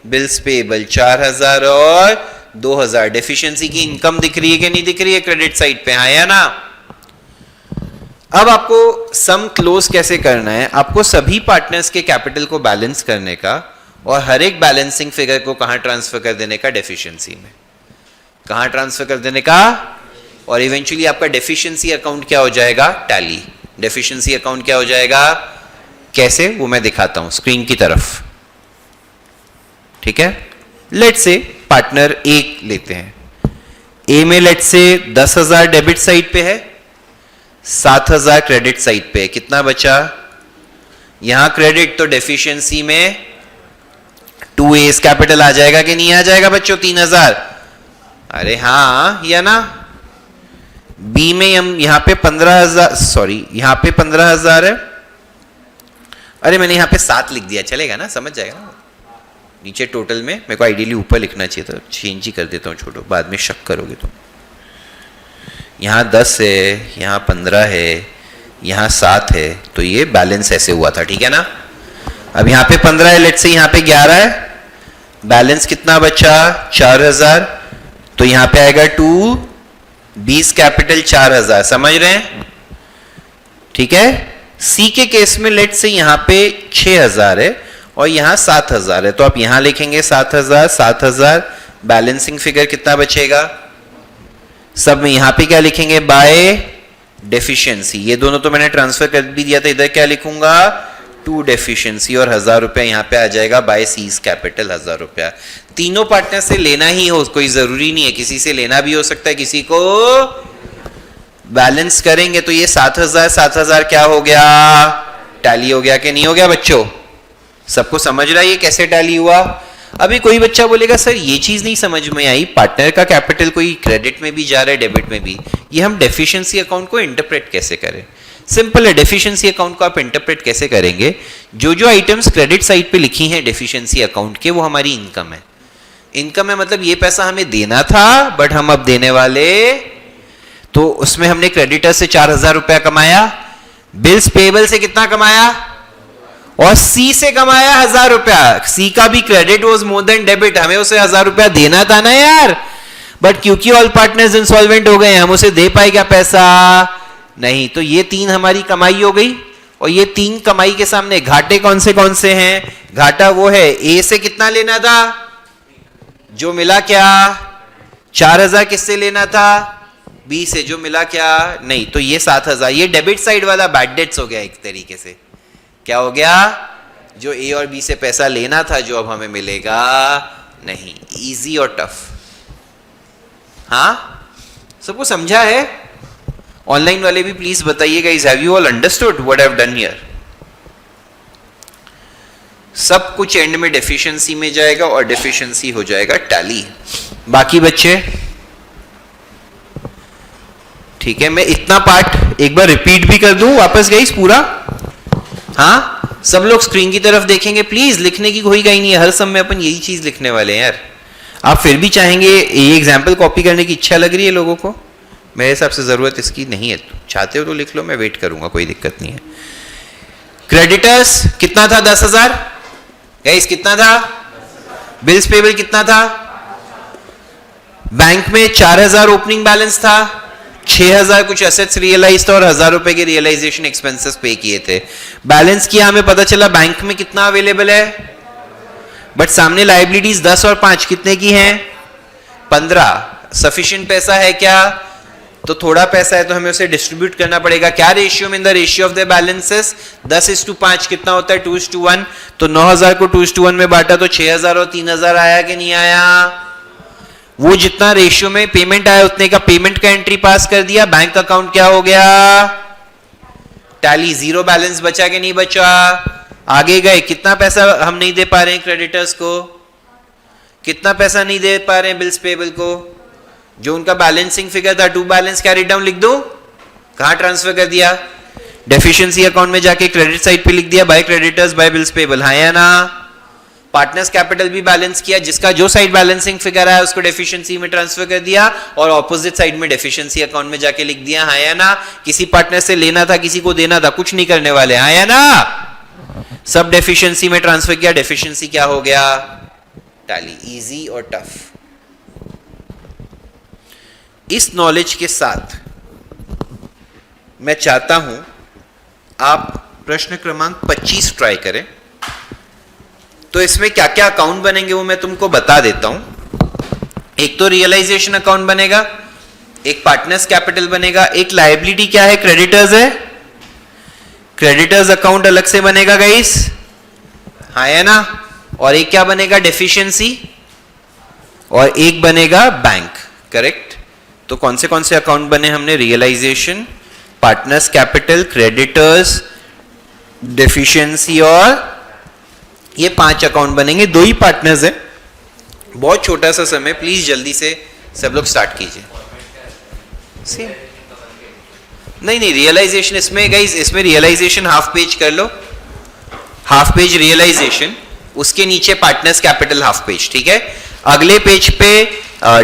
bills payable, 4000 और 2000। डेफिशिएंसी की इनकम दिख रही है कि नहीं दिख रही है क्रेडिट साइड पे, हाँ या ना। अब आपको सम क्लोज कैसे करना है, आपको सभी पार्टनर्स के कैपिटल को बैलेंस करने का और हर एक बैलेंसिंग फिगर को कहां ट्रांसफर कर देने का, डेफिशिएंसी में। कहां ट्रांसफर कर देने का, और इवेंचुअली आपका डेफिशिएंसी अकाउंट क्या हो जाएगा, टैली। डेफिशिएंसी अकाउंट क्या हो जाएगा, कैसे, वो मैं दिखाता हूं स्क्रीन की तरफ। ठीक है, लेट से पार्टनर ए लेते हैं, ए में लेट से 10,000 डेबिट साइड पे है, 7,000 क्रेडिट साइड पे है। कितना बचा, यहां क्रेडिट तो डेफिशिएंसी में 2A's कैपिटल आ जाएगा कि नहीं आ जाएगा बच्चों, 3,000। अरे हाँ या ना। बी में हम यहां पे 15,000, सॉरी यहां पे 15,000 है, अरे मैंने यहां पे 7 लिख दिया, चलेगा ना, समझ जाएगा ना। नीचे टोटल में मेरे को आइडियली ऊपर लिखना चाहिए था, चेंज ही कर देता हूं, छोड़ो बाद में शक करोगे तुम। यहाँ 10 है, यहाँ 15 है, यहाँ 7 है, तो ये बैलेंस ऐसे हुआ था, ठीक है ना। अब यहाँ पे 15 है, लेट से यहाँ पे 11 है, बैलेंस कितना बचा, 4,000, तो यहाँ पे आएगा 2, 20 कैपिटल 4,000, समझ रहे हैं, ठीक है। सी के केस में लेट से यहाँ पे 6,000 है और यहाँ 7,000 है, तो आप यहाँ लिखेंगे 7,000, 7,000, बैलेंसिंग फिगर कितना बचेगा, सब में यहां पे क्या लिखेंगे, बाय डेफिशिएंसी। ये दोनों तो मैंने ट्रांसफर कर भी दिया था, इधर क्या लिखूंगा, टू डेफिशिएंसी, और 1,000 रुपया यहां पे आ जाएगा बाय सीज कैपिटल, 1,000 रुपया। तीनों पार्टनर से लेना ही हो, कोई जरूरी नहीं है, किसी से लेना भी हो सकता है, किसी को बैलेंस करेंगे तो ये 7,000 7,000 क्या हो गया, टैली हो गया कि नहीं हो गया बच्चों, सबको समझ रहा है ये कैसे टैली हुआ। अभी कोई बच्चा बोलेगा सर ये चीज नहीं समझ में आई, पार्टनर का कैपिटल कोई क्रेडिट में भी जा रहा है डेबिट में भी, ये हम डेफिशिएंसी अकाउंट को इंटरप्रेट कैसे करें। सिंपल है, डेफिशिएंसी अकाउंट को आप इंटरप्रेट कैसे करेंगे, जो जो आइटम्स क्रेडिट साइड पे लिखी हैं डेफिशिएंसी अकाउंट के, वो हमारी इनकम है। इनकम है मतलब ये पैसा हमें देना था बट हम अब देने वाले, तो उसमें हमने क्रेडिटर से 4,000 रुपया कमाया, बिल्स पेबल से कितना कमाया, और सी से कमाया 1,000 रुपया। सी का भी credit was more than debit, हमें उसे 1,000 रुपया देना था ना यार, बट क्योंकि ऑल पार्टनर्स इंसॉल्वेंट हो गए हम उसे दे पाए क्या पैसा, नहीं। तो ये 3 हमारी कमाई हो गई, और ये 3 कमाई के सामने घाटे कौन से हैं, घाटा वो है ए से कितना लेना था, जो मिला क्या, 4,000 किससे लेना था, बी से, जो मिला क्या नहीं, तो ये 7,000, ये डेबिट साइड वाला बैड डेट्स हो गया एक तरीके से। क्या हो गया, जो ए और बी से पैसा लेना था जो अब हमें मिलेगा नहीं। इजी और टफ, हाँ सबको समझा है। ऑनलाइन वाले भी प्लीज बताइएगा, is have you all understood what I have done here. सब कुछ एंड में डेफिशिएंसी में जाएगा और डेफिशिएंसी हो जाएगा टैली। बाकी बच्चे ठीक है, मैं इतना पार्ट एक बार रिपीट भी कर दूं वापस गाइस पूरा, हाँ सब लोग स्क्रीन की तरफ देखेंगे प्लीज, लिखने की कोई नहीं है, हर समय अपन यही चीज लिखने वाले हैं यार। आप फिर भी चाहेंगे ये एग्जाम्पल कॉपी करने की इच्छा लग रही है लोगों को, मेरे हिसाब से जरूरत इसकी नहीं है, तो चाहते हो तो लिख लो, मैं वेट करूंगा, कोई दिक्कत नहीं है। क्रेडिटर्स कितना था, 10,000 गाइस, कितना था, बिल्स पेबल कितना था, बैंक में 4,000 ओपनिंग बैलेंस था, 6,000 कुछ एसेट्स रियलाइज था और 1,000 रुपए के रियलाइजेशन एक्सपेंसेस पे किए थे। बैलेंस किया, हमें पता चला बैंक में कितना अवेलेबल है, बट सामने लायबिलिटीज 10 और 5 कितने की हैं, 15। सफिशिएंट पैसा है क्या, तो थोड़ा पैसा है तो हमें उसे डिस्ट्रीब्यूट करना पड़ेगा। क्या रेशियो में, इन the ratio of the balances, 10:5 कितना होता है, 2:1। तो 9,000 को 2:1 में बांटा तो 6,000 और 3,000 आया कि नहीं आया, वो जितना रेशियो में पेमेंट आया उतने का पेमेंट का एंट्री पास कर दिया, बैंक अकाउंट क्या हो गया, टैली, जीरो बैलेंस बचा कि नहीं बचा। आगे गए, कितना पैसा हम नहीं दे पा रहे हैं क्रेडिटर्स को, कितना पैसा नहीं दे पा रहे हैं बिल्स पेबल को, जो उनका बैलेंसिंग फिगर था, टू बैलेंस कैरी डाउन लिख दो, कहां ट्रांसफर कर दिया, डेफिशिएंसी अकाउंट में जाके क्रेडिट साइड पे लिख दिया, by creditors by bills payable, हाँ या ना। पार्टनर्स कैपिटल भी बैलेंस किया, जिसका जो साइड बैलेंसिंग फिगर आया उसको डेफिशिएंसी में ट्रांसफर कर दिया और ऑपोजिट साइड में डेफिशिएंसी अकाउंट में जाके लिख दिया, हाँ या ना? किसी पार्टनर से लेना था, किसी को देना था, कुछ नहीं करने वाले, हाँ या ना? सब डेफिशिएंसी में ट्रांसफर किया, डेफिशिएंसी क्या हो गया? टैली। इजी और टफ। इस नॉलेज के साथ मैं चाहता हूं आप प्रश्न क्रमांक 25 ट्राई करें। तो इसमें क्या क्या अकाउंट बनेंगे वो मैं तुमको बता देता हूं। एक तो रियलाइजेशन अकाउंट बनेगा, एक पार्टनर्स कैपिटल बनेगा, एक लायबिलिटी क्या है? क्रेडिटर्स है, क्रेडिटर्स अकाउंट अलग से बनेगा गाइस, हाँ है ना? और एक क्या बनेगा? डेफिशिएंसी, और एक बनेगा बैंक। करेक्ट। तो कौन से अकाउंट बने हमने? Realisation, partners capital, creditors, deficiency, और ये 5 अकाउंट बनेंगे। 2 ही पार्टनर्स है, बहुत छोटा सा समय, प्लीज जल्दी से सब लोग स्टार्ट कीजिए। सेम नहीं, रियलाइजेशन इसमें गाइस, इसमें रियलाइजेशन हाफ पेज कर लो, हाफ पेज रियलाइजेशन, उसके नीचे पार्टनर्स कैपिटल हाफ पेज, ठीक है? अगले पेज पे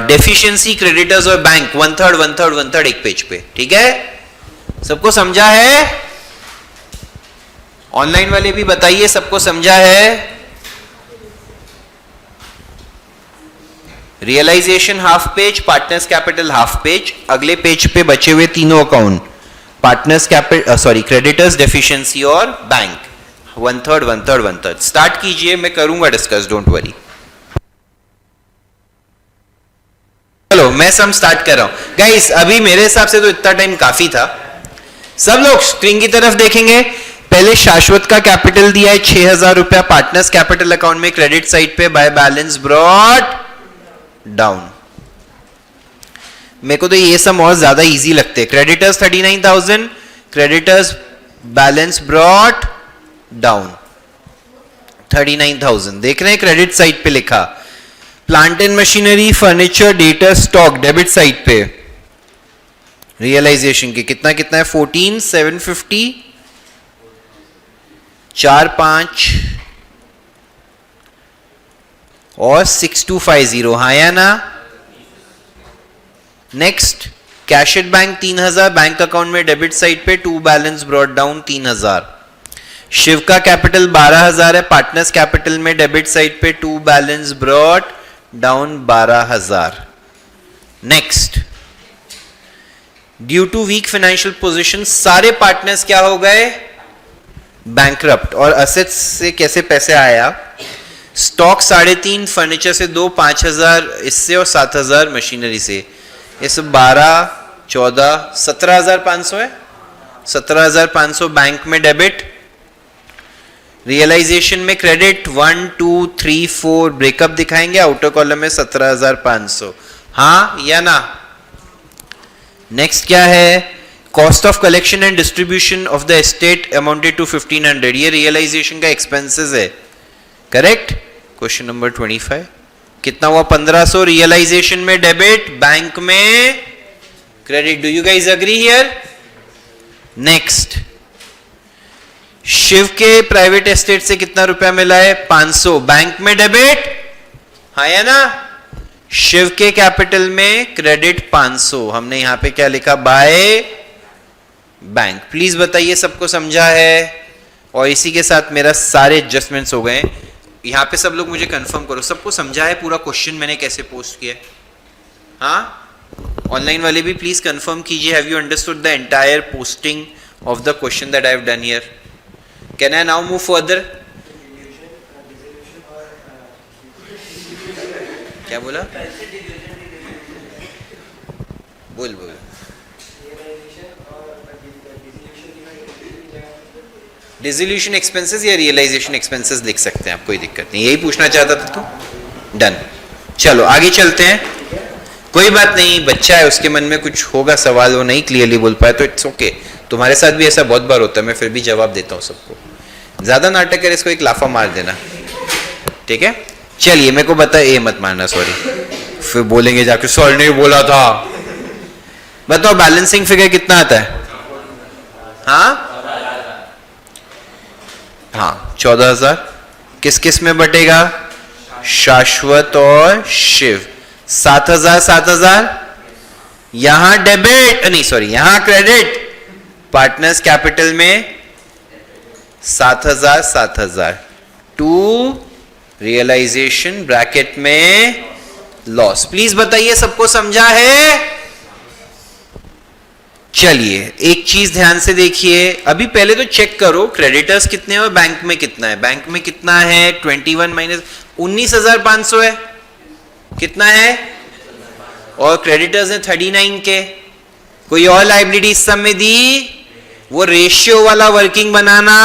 डेफिशिएंसी, क्रेडिटर्स और बैंक 1/3 एक पेज पे, ठीक है? सबको समझा है? ऑनलाइन वाले भी बताइए सबको समझा है? Realisation half page, partners capital half page, अगले पेज पे बचे हुए तीनों account, partners capital, creditors, deficiency और बैंक, 1/3 स्टार्ट कीजिए, मैं करूंगा डिस्कस, डोंट वरी। चलो मैं सम स्टार्ट कर रहा हूं गाइस। अभी मेरे हिसाब से तो इतना टाइम काफी था। सब लोग स्क्रीन की तरफ देखेंगे। पहले शाश्वत का कैपिटल दिया है 6000 रुपया पार्टनर्स कैपिटल अकाउंट में, क्रेडिट साइड पे बाय बैलेंस ब्रॉट डाउन। मेरे को तो ये सम और ज्यादा इजी लगते हैं। Creditors 39,000, creditors balance brought down 39,000। देख रहे हैं क्रेडिट साइड पे लिखा। Plant and machinery, furniture, data, stock debit side पे। रियलाइजेशन के कितना है? 14,750, 4,5 और 6,250, हाँ या ना? Next cash at bank 3,000, bank account में डेबिट साइड पे, to balance brought down 3,000। Shiv का कैपिटल 12,000 है, पार्टनर्स कैपिटल में डेबिट साइड पे, to balance brought down 12,000। Next due to weak financial position सारे पार्टनर्स क्या हो गए? बैंकरप्ट। और असेट्स से कैसे पैसे आया? स्टॉक 3.5, फर्नीचर से 2, 5,000 इससे और 7,000 मशीनरी से। ये सब 12, 14, 17,500 है। 17,500 बैंक में डेबिट। रियलाइजेशन में क्रेडिट 1, 2, 3, 4 ब्रेकअप दिखाएंगे। आउटर कॉलम में 17,500, हाँ या ना? नेक्स्ट क्या है? Cost of collection and distribution of the estate amounted to 1,500। ये रियलाइजेशन का एक्सपेंसेस है। करेक्ट। क्वेश्चन नंबर 25 कितना हुआ? 1,500 रियलाइजेशन में डेबिट, बैंक में credit. Do you guys agree here? Next Shiv के प्राइवेट एस्टेट से कितना रुपया मिला है? 500, बैंक में डेबिट, हाँ या ना? शिव के कैपिटल में क्रेडिट 500। हमने यहां पे क्या लिखा? By bank. प्लीज बताइए सबको समझा है? और इसी के साथ मेरा सारे एडजस्टमेंट्स हो गए। यहां पे सब लोग मुझे कंफर्म करो, सबको समझा है पूरा क्वेश्चन मैंने कैसे पोस्ट किया? हाँ, ऑनलाइन वाले भी प्लीज कंफर्म कीजिए। Have you understood the entire posting of the question that I have done here? Can I now move further? क्या बोला? बोल। डिसोल्यूशन एक्सपेंसेस या रियलाइजेशन एक्सपेंसेस लिख सकते हैं आप, कोई दिक्कत नहीं। यही पूछना चाहता था तो डन। चलो आगे चलते हैं। कोई बात नहीं, बच्चा है, उसके मन में कुछ होगा सवाल, वो नहीं क्लियरली बोल पाए तो इट्स ओके। तुम्हारे साथ भी ऐसा बहुत बार होता है, मैं फिर भी जवाब देता हूँ सबको। ज्यादा नाटक कर, इसको एक लाफा मार देना, ठीक है? चलिए मेरे को बता, ये मत मारना, सॉरी, फिर बोलेंगे जाके सॉरी नहीं बोला था। बताओ बैलेंसिंग फिगर कितना आता है? हाँ 14,000। किस किस में बटेगा? शाश्वत और शिव। 7,000 7,000, यहां डेबिट नहीं सॉरी यहां क्रेडिट, पार्टनर्स कैपिटल में 7,000 7,000 टू रियलाइजेशन ब्रैकेट में लॉस। प्लीज बताइए सबको समझा है? चलिए एक चीज ध्यान से देखिए, अभी पहले तो चेक करो क्रेडिटर्स कितने हैं और बैंक में कितना है। बैंक में कितना है? 21 माइनस 19,500 है। कितना है? और क्रेडिटर्स ने 39 के। कोई और लाइबिलिटी इस सब में दी? वो रेशियो वाला वर्किंग बनाना।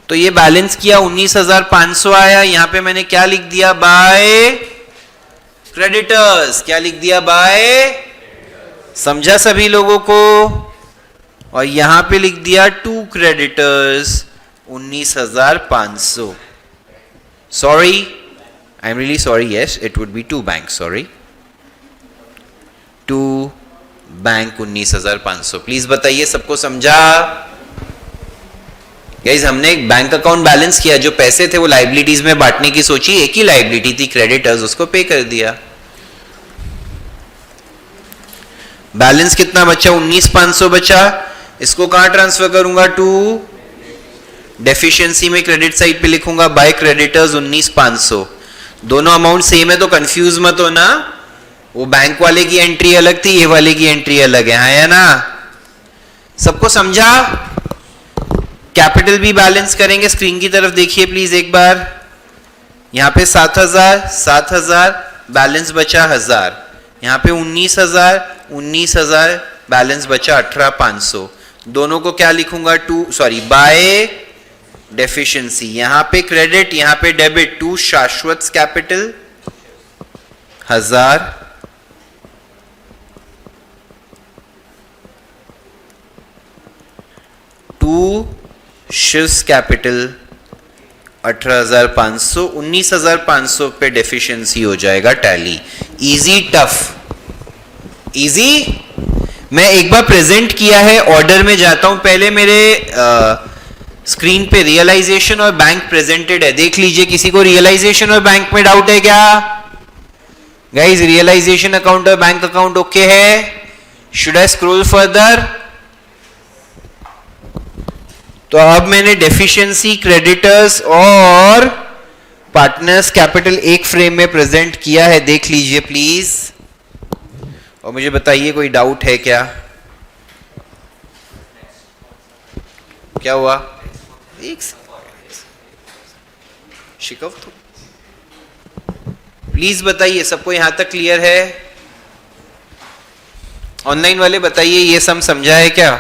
तो ये बैलेंस किया 19,500 आया। यहां पे मैंने क्या लिख दिया? By creditors. क्या लिख दिया? बाय। समझा सभी लोगों को? और यहां पे लिख दिया to creditors 19,500। Sorry, I am really sorry, yes it would be to bank, sorry to bank 19,500। Please बताइए सबको समझा? गाइस हमने एक बैंक अकाउंट बैलेंस किया, जो पैसे थे वो लाइबिलिटीज में बांटने की सोची, एक ही लाइबिलिटी थी क्रेडिटर्स, उसको पे कर दिया। बैलेंस कितना बचा? 19,500 बचा। इसको कहां ट्रांसफर करूंगा? टू डेफिशिएंसी में क्रेडिट साइड पे लिखूंगा बाय क्रेडिटर्स 19,500। दोनों अमाउंट सेम है तो कंफ्यूज मत होना, वो बैंक वाले की एंट्री अलग थी, ये वाले की एंट्री अलग है, हाँ या ना? सबको समझा? कैपिटल भी बैलेंस करेंगे, स्क्रीन की तरफ देखिए प्लीज एक बार। यहां पे 7,000 7,000 बैलेंस बचा 1,000, यहां पे 19,000 बैलेंस बचा 18,500। दोनों को क्या लिखूंगा? By deficiency. यहां पे क्रेडिट, यहां पे debit. To Shashwat capital 1,000 to Shiv's capital 18,500। 19,500 पे डेफिशिएंसी हो जाएगा टैली। Easy tough? इजी। मैं एक बार प्रेजेंट किया है, ऑर्डर में जाता हूं। पहले मेरे स्क्रीन पे रियलाइजेशन और बैंक प्रेजेंटेड है, देख लीजिए। किसी को रियलाइजेशन और बैंक में डाउट है क्या? गाइस रियलाइजेशन अकाउंट और बैंक अकाउंट ओके है? Should I scroll further? तो अब मैंने डेफिशिएंसी, क्रेडिटर्स और पार्टनर्स कैपिटल एक फ्रेम में प्रेजेंट किया है, देख लीजिए प्लीज। और मुझे बताइए कोई डाउट है क्या? क्या हुआ? एक शिकव तो प्लीज बताइए, सबको यहां तक क्लियर है? ऑनलाइन वाले बताइए, ये सब समझा है क्या?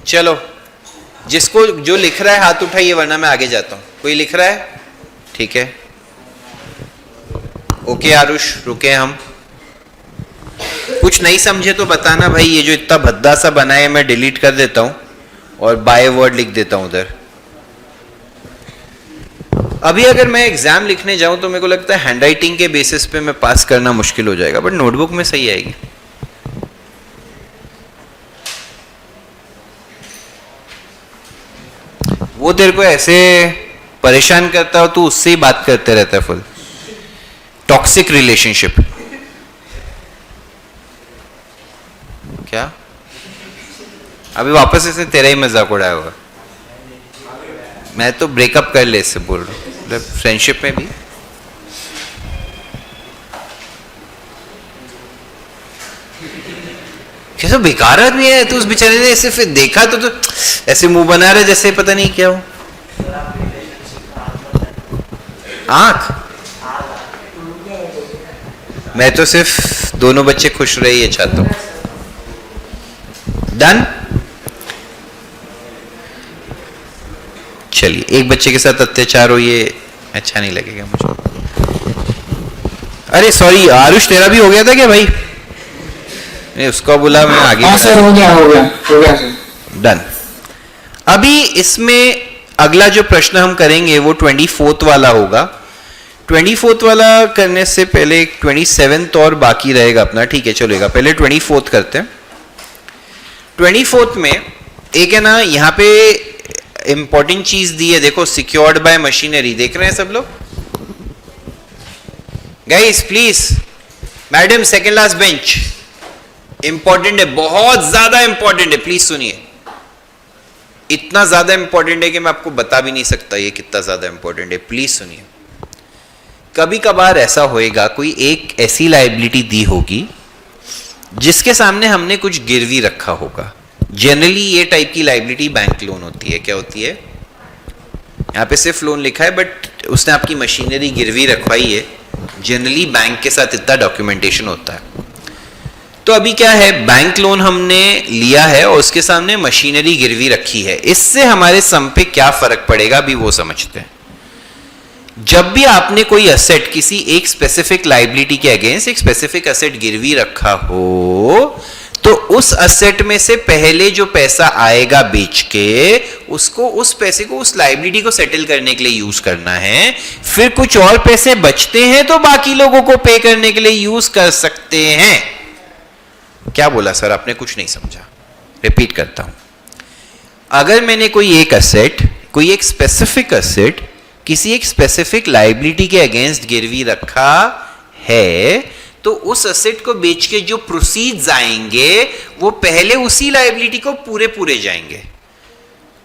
चलो, जिसको जो लिख रहा है हाथ उठाइए, वरना मैं आगे जाता हूं। कोई लिख रहा है? ठीक है, ओके आरुष, रुके हम। कुछ नहीं समझे तो बताना भाई। ये जो इतना भद्दा सा बना है मैं डिलीट कर देता हूं और बाय वर्ड लिख देता हूं उधर। अभी अगर मैं एग्जाम लिखने जाऊं तो मेरे को लगता है हैंडराइटिंग के बेसिस पे मैं पास करना मुश्किल हो जाएगा, बट नोटबुक में सही आएगी। वो तेरे को ऐसे परेशान करता हो, तू उससे ही बात करते रहता है, फुल टॉक्सिक रिलेशनशिप। क्या अभी वापस इसने तेरा ही मजाक उड़ाया होगा? मैं तो ब्रेकअप कर ले इससे बोल रहा हूँ, मतलब फ्रेंडशिप में भी। कैसा बेकार आदमी है तो। उस बेचारे ने ऐसे फिर देखा तो ऐसे मुंह बना रहे जैसे पता नहीं क्या हो। आंख? मैं तो सिर्फ दोनों बच्चे खुश रहे ये चाहता हूं। डन? चलिए, एक बच्चे के साथ अत्याचार हो ये अच्छा नहीं लगेगा मुझे। अरे सॉरी आरुष, तेरा भी हो गया था क्या भाई? नहीं, उसको बोला मैं आगे। हाँ सर, हो गया सर। डन। अभी इसमें अगला जो प्रश्न हम करेंगे वो 24th वाला होगा। 24th वाला करने से पहले 27th और बाकी रहेगा अपना, ठीक है चलेगा, पहले 24th करते हैं। 24th में एक है ना यहाँ पे इंपॉर्टेंट चीज दी है, देखो सिक्योर्ड बाय मशीनरी, देख रहे हैं सब लोग? Guys please, madam second last bench, important है, बहुत ज्यादा इंपॉर्टेंट है, प्लीज सुनिए। इतना ज्यादा इंपॉर्टेंट है कि मैं आपको बता भी नहीं सकता ये कितना ज्यादा इंपॉर्टेंट है, प्लीज सुनिए। कभी कभार ऐसा होएगा, कोई एक ऐसी लायबिलिटी दी होगी जिसके सामने हमने कुछ गिरवी रखा होगा। जनरली ये टाइप की लायबिलिटी बैंक लोन होती है। क्या होती है? यहां पे सिर्फ लोन लिखा है बट उसने आपकी मशीनरी गिरवी रखवाई है। जनरली बैंक के साथ इतना डॉक्यूमेंटेशन होता है। तो अभी क्या है, बैंक लोन हमने लिया है और उसके सामने मशीनरी गिरवी रखी है। इससे हमारे सम पे क्या फर्क पड़ेगा अभी वो समझते हैं। जब भी आपने कोई असेट किसी एक स्पेसिफिक लायबिलिटी के अगेंस्ट एक स्पेसिफिक असेट गिरवी रखा हो, तो उस असेट में से पहले जो पैसा आएगा बेच के, उसको उस पैसे को उस लायबिलिटी को सेटल करने के लिए यूज करना है। फिर कुछ और पैसे बचते हैं तो बाकी लोगों को पे करने के लिए यूज कर सकते हैं। क्या बोला सर आपने? कुछ नहीं समझा, रिपीट करता हूं। अगर मैंने कोई एक असेट, कोई एक स्पेसिफिक असेट किसी एक स्पेसिफिक लायबिलिटी के अगेंस्ट गिरवी रखा है, तो उस असेट को बेच के जो प्रोसीड्स आएंगे वो पहले उसी लायबिलिटी को पूरे जाएंगे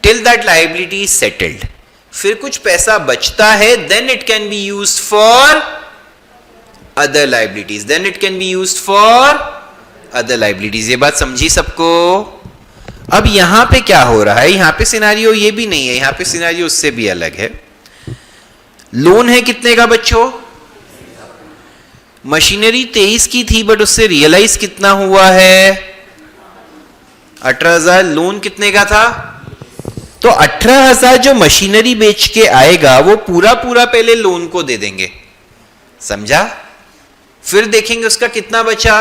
till that liability is settled. फिर कुछ पैसा बचता है, then it can be used for other liabilities, then it can be used for other liabilities. ये बात समझी सबको? अब यहां पे क्या हो रहा है, यहां पे सिनेरियो ये भी नहीं है, यहां पे सिनेरियो उससे भी अलग है। लोन है कितने का बच्चों? मशीनरी 23 की थी बट उससे रियलाइज कितना हुआ है? 18,000। लोन कितने का था? तो 18,000 जो मशीनरी बेच के आएगा वो पूरा पहले लोन को दे देंगे, समझा? फिर देखेंगे उसका कितना बचा,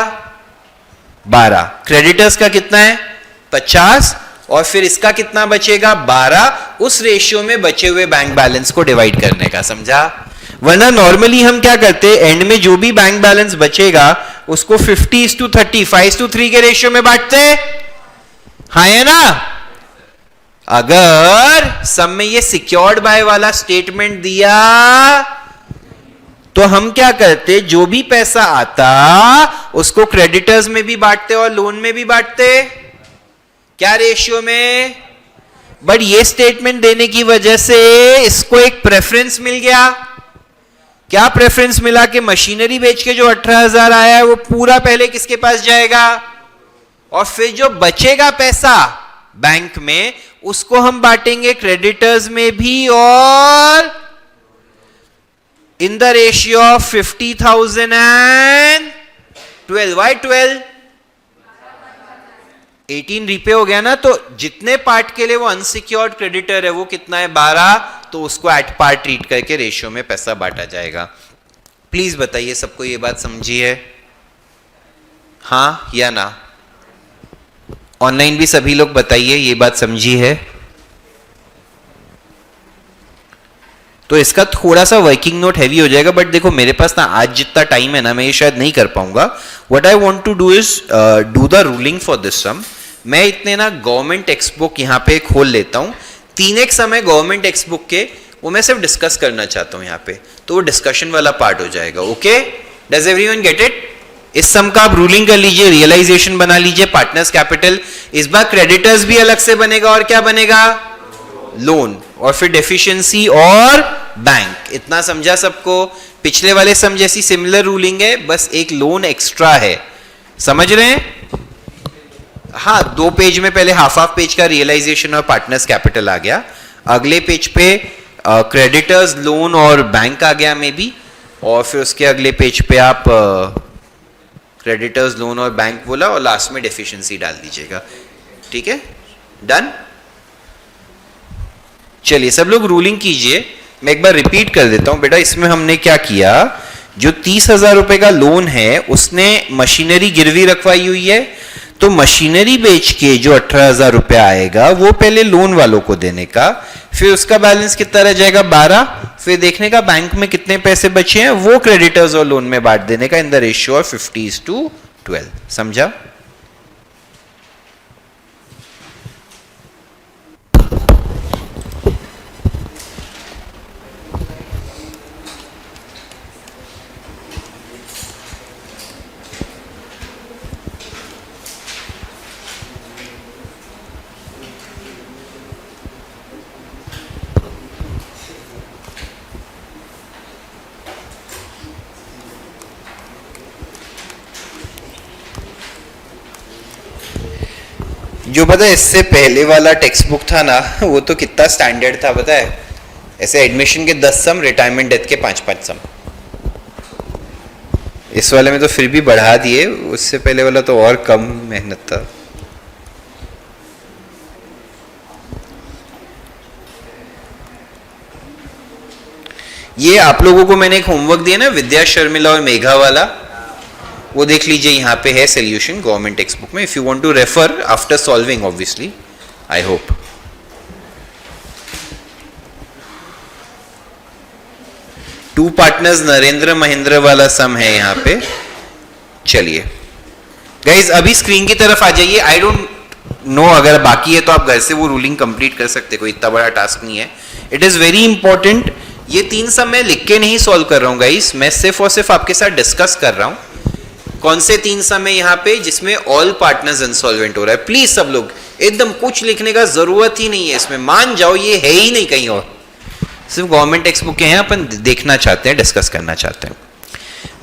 12। क्रेडिटर्स का कितना है? 50। और फिर इसका कितना बचेगा? 12। उस रेशियो में बचे हुए बैंक बैलेंस को डिवाइड करने का, समझा? वरना नॉर्मली हम क्या करते, एंड में जो भी बैंक बैलेंस बचेगा उसको 50:30, 5:3 के रेशियो में बांटते। हाँ है ना? अगर सब में ये सिक्योर्ड बाय वाला स्टेटमेंट दिया तो हम क्या करते, जो भी पैसा आता उसको क्रेडिटर्स में भी बांटते और लोन में भी बांटते। क्या रेशियो में? बट ये स्टेटमेंट देने की वजह से इसको एक प्रेफरेंस मिल गया। क्या प्रेफरेंस मिला? कि मशीनरी बेच के जो 18,000 आया है वो पूरा पहले किसके पास जाएगा, और फिर जो बचेगा पैसा बैंक में उसको हम बांटेंगे क्रेडिटर्स में भी और in the ratio of 50,000 and 12। वाई 12? 18 रीपे हो गया ना, तो जितने पार्ट के लिए वो अनसिक्योर्ड क्रेडिटर है वो कितना है? 12। तो उसको एट पार्ट ट्रीट करके रेशियो में पैसा बांटा जाएगा। प्लीज बताइए सबको ये बात समझी है? हाँ या ना? ऑनलाइन भी सभी लोग बताइए ये बात समझी है? तो इसका थोड़ा सा वर्किंग नोट हैवी हो जाएगा, बट देखो मेरे पास ना आज जितना टाइम है ना मैं ये शायद नहीं कर पाऊंगा। What I want to do is do the ruling for this sum. मैं इतने ना गवर्नमेंट टेक्स्ट बुक यहाँ पे खोल लेता हूँ, 3x समय गवर्नमेंट टेक्स्ट बुक के, वो मैं सिर्फ डिस्कस करना चाहता हूँ यहाँ पे, तो वो डिस्कशन वाला पार्ट हो जाएगा। Okay, does everyone get it? इस सम का आप रूलिंग कर लीजिए, रियलाइजेशन बना लीजिए, पार्टनर्स कैपिटल। इस बार क्रेडिटर्स भी अलग से बनेगा और क्या बनेगा? लोन, और फिर डेफिशिएंसी और बैंक। इतना समझा सबको? पिछले वाले सम जैसी सिमिलर रूलिंग है, बस एक लोन एक्स्ट्रा है, समझ रहे हैं? हाँ, 2 पेज में पहले हाफ पेज का रियलाइजेशन और पार्टनर्स कैपिटल आ गया, अगले पेज पे क्रेडिटर्स, लोन और बैंक आ गया मे बी, और फिर उसके अगले पेज पे आप क्रेडिटर्स, लोन और बैंक बोला, और लास्ट में डेफिशिएंसी डाल दीजिएगा। ठीक है, डन? चलिए सब लोग रूलिंग कीजिए। मैं एक बार रिपीट कर देता हूं बेटा। इसमें हमने क्या किया, जो 30,000 रुपए का लोन है उसने मशीनरी गिरवी रखवाई हुई है, तो मशीनरी बेच के जो 18,000 रुपया आएगा वो पहले लोन वालों को देने का, फिर उसका बैलेंस कितना रह जाएगा 12, फिर देखने का बैंक में कितने पैसे बचे हैं वो क्रेडिटर्स और लोन में बांट देने का इन द रेशियो ऑफ 50:12। समझा? जो पता है इससे पहले वाला टेक्स्ट बुक था ना, वो तो कितना स्टैंडर्ड था पता है, ऐसे एडमिशन के 10 सम, रिटायरमेंट डेथ के 5-5 सम। इस वाले में तो फिर भी बढ़ा दिए, उससे पहले वाला तो और कम मेहनत था। ये आप लोगों को मैंने एक होमवर्क दिया ना, विद्या शर्मिला और मेघा वाला, वो देख लीजिए, यहाँ पे है सोल्यूशन गवर्नमेंट टेक्स्ट बुक में। If you want to refer after solving obviously, I hope. To partners Narendra Mahendra वाला सम है यहाँ पे। चलिए गाइज अभी स्क्रीन की तरफ आ जाइए। आई डोंट नो, अगर बाकी है तो आप घर से वो रूलिंग कंप्लीट कर सकते, कोई इतना बड़ा टास्क नहीं है। It is very important. ये 3 सम मैं लिख के नहीं सॉल्व कर रहा हूँ गाइज, मैं सिर्फ और सिर्फ आपके साथ डिस्कस कर रहा हूँ। कौन से 3 सम है यहाँ पे जिसमें ऑल पार्टनर्स इंसॉल्वेंट हो रहा है। प्लीज सब लोग एकदम कुछ लिखने का जरूरत ही नहीं है इसमें, मान जाओ ये है ही नहीं कहीं और, सिर्फ गवर्नमेंट टेक्स्ट बुक के हैं, अपन देखना चाहते हैं, डिस्कस करना चाहते हैं।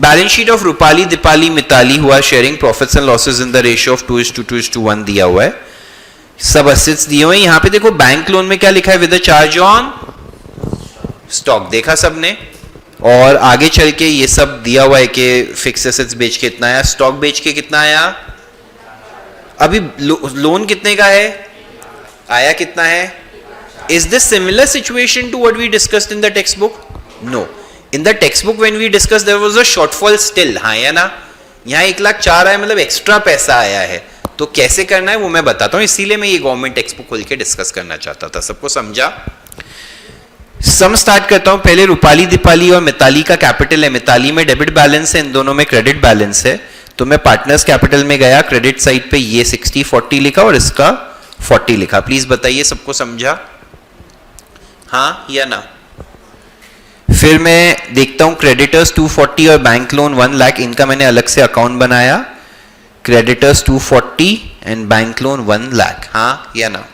Balance sheet of Rupali, Deepali, Mitali हुआ sharing profits and losses in the ratio of 2:2:1 दिया हुआ है। सब असेट्स दिए हुए हैं। यहाँ पे देखो बैंक लोन में क्या लिखा है, with a charge on stock, देखा सबने। और आगे चल के ये सब दिया हुआ है कि फिक्स एसेट्स बेच के इतना आया, स्टॉक बेच के कितना आया, अभी लोन कितने का है, आया कितना है। Is this similar situation to what we discussed in the text book? No, in the text book when we discuss there was a shortfall still, हाँ या ना। यहाँ 1,04,000 है, मतलब एक्स्ट्रा पैसा आया है। तो कैसे करना है वो मैं बताता हूँ, इसीलिए मैं ये गवर्नमेंट टेक्स्ट बुक खोल के डिस्कस करना चाहता था। सबको समझा? सम स्टार्ट करता हूं। पहले रूपाली, दीपाली और मिताली का कैपिटल है। मिताली में डेबिट बैलेंस है, इन दोनों में क्रेडिट बैलेंस है। तो मैं पार्टनर्स कैपिटल में गया, क्रेडिट साइड पे ये 60-40 लिखा और इसका 40 लिखा। प्लीज बताइए सबको समझा, हाँ या ना। फिर मैं देखता हूं क्रेडिटर्स 240 और बैंक लोन 1 लाख, इनका मैंने अलग से अकाउंट बनाया। Creditors 240 and bank loan 1 lakh, हाँ या ना।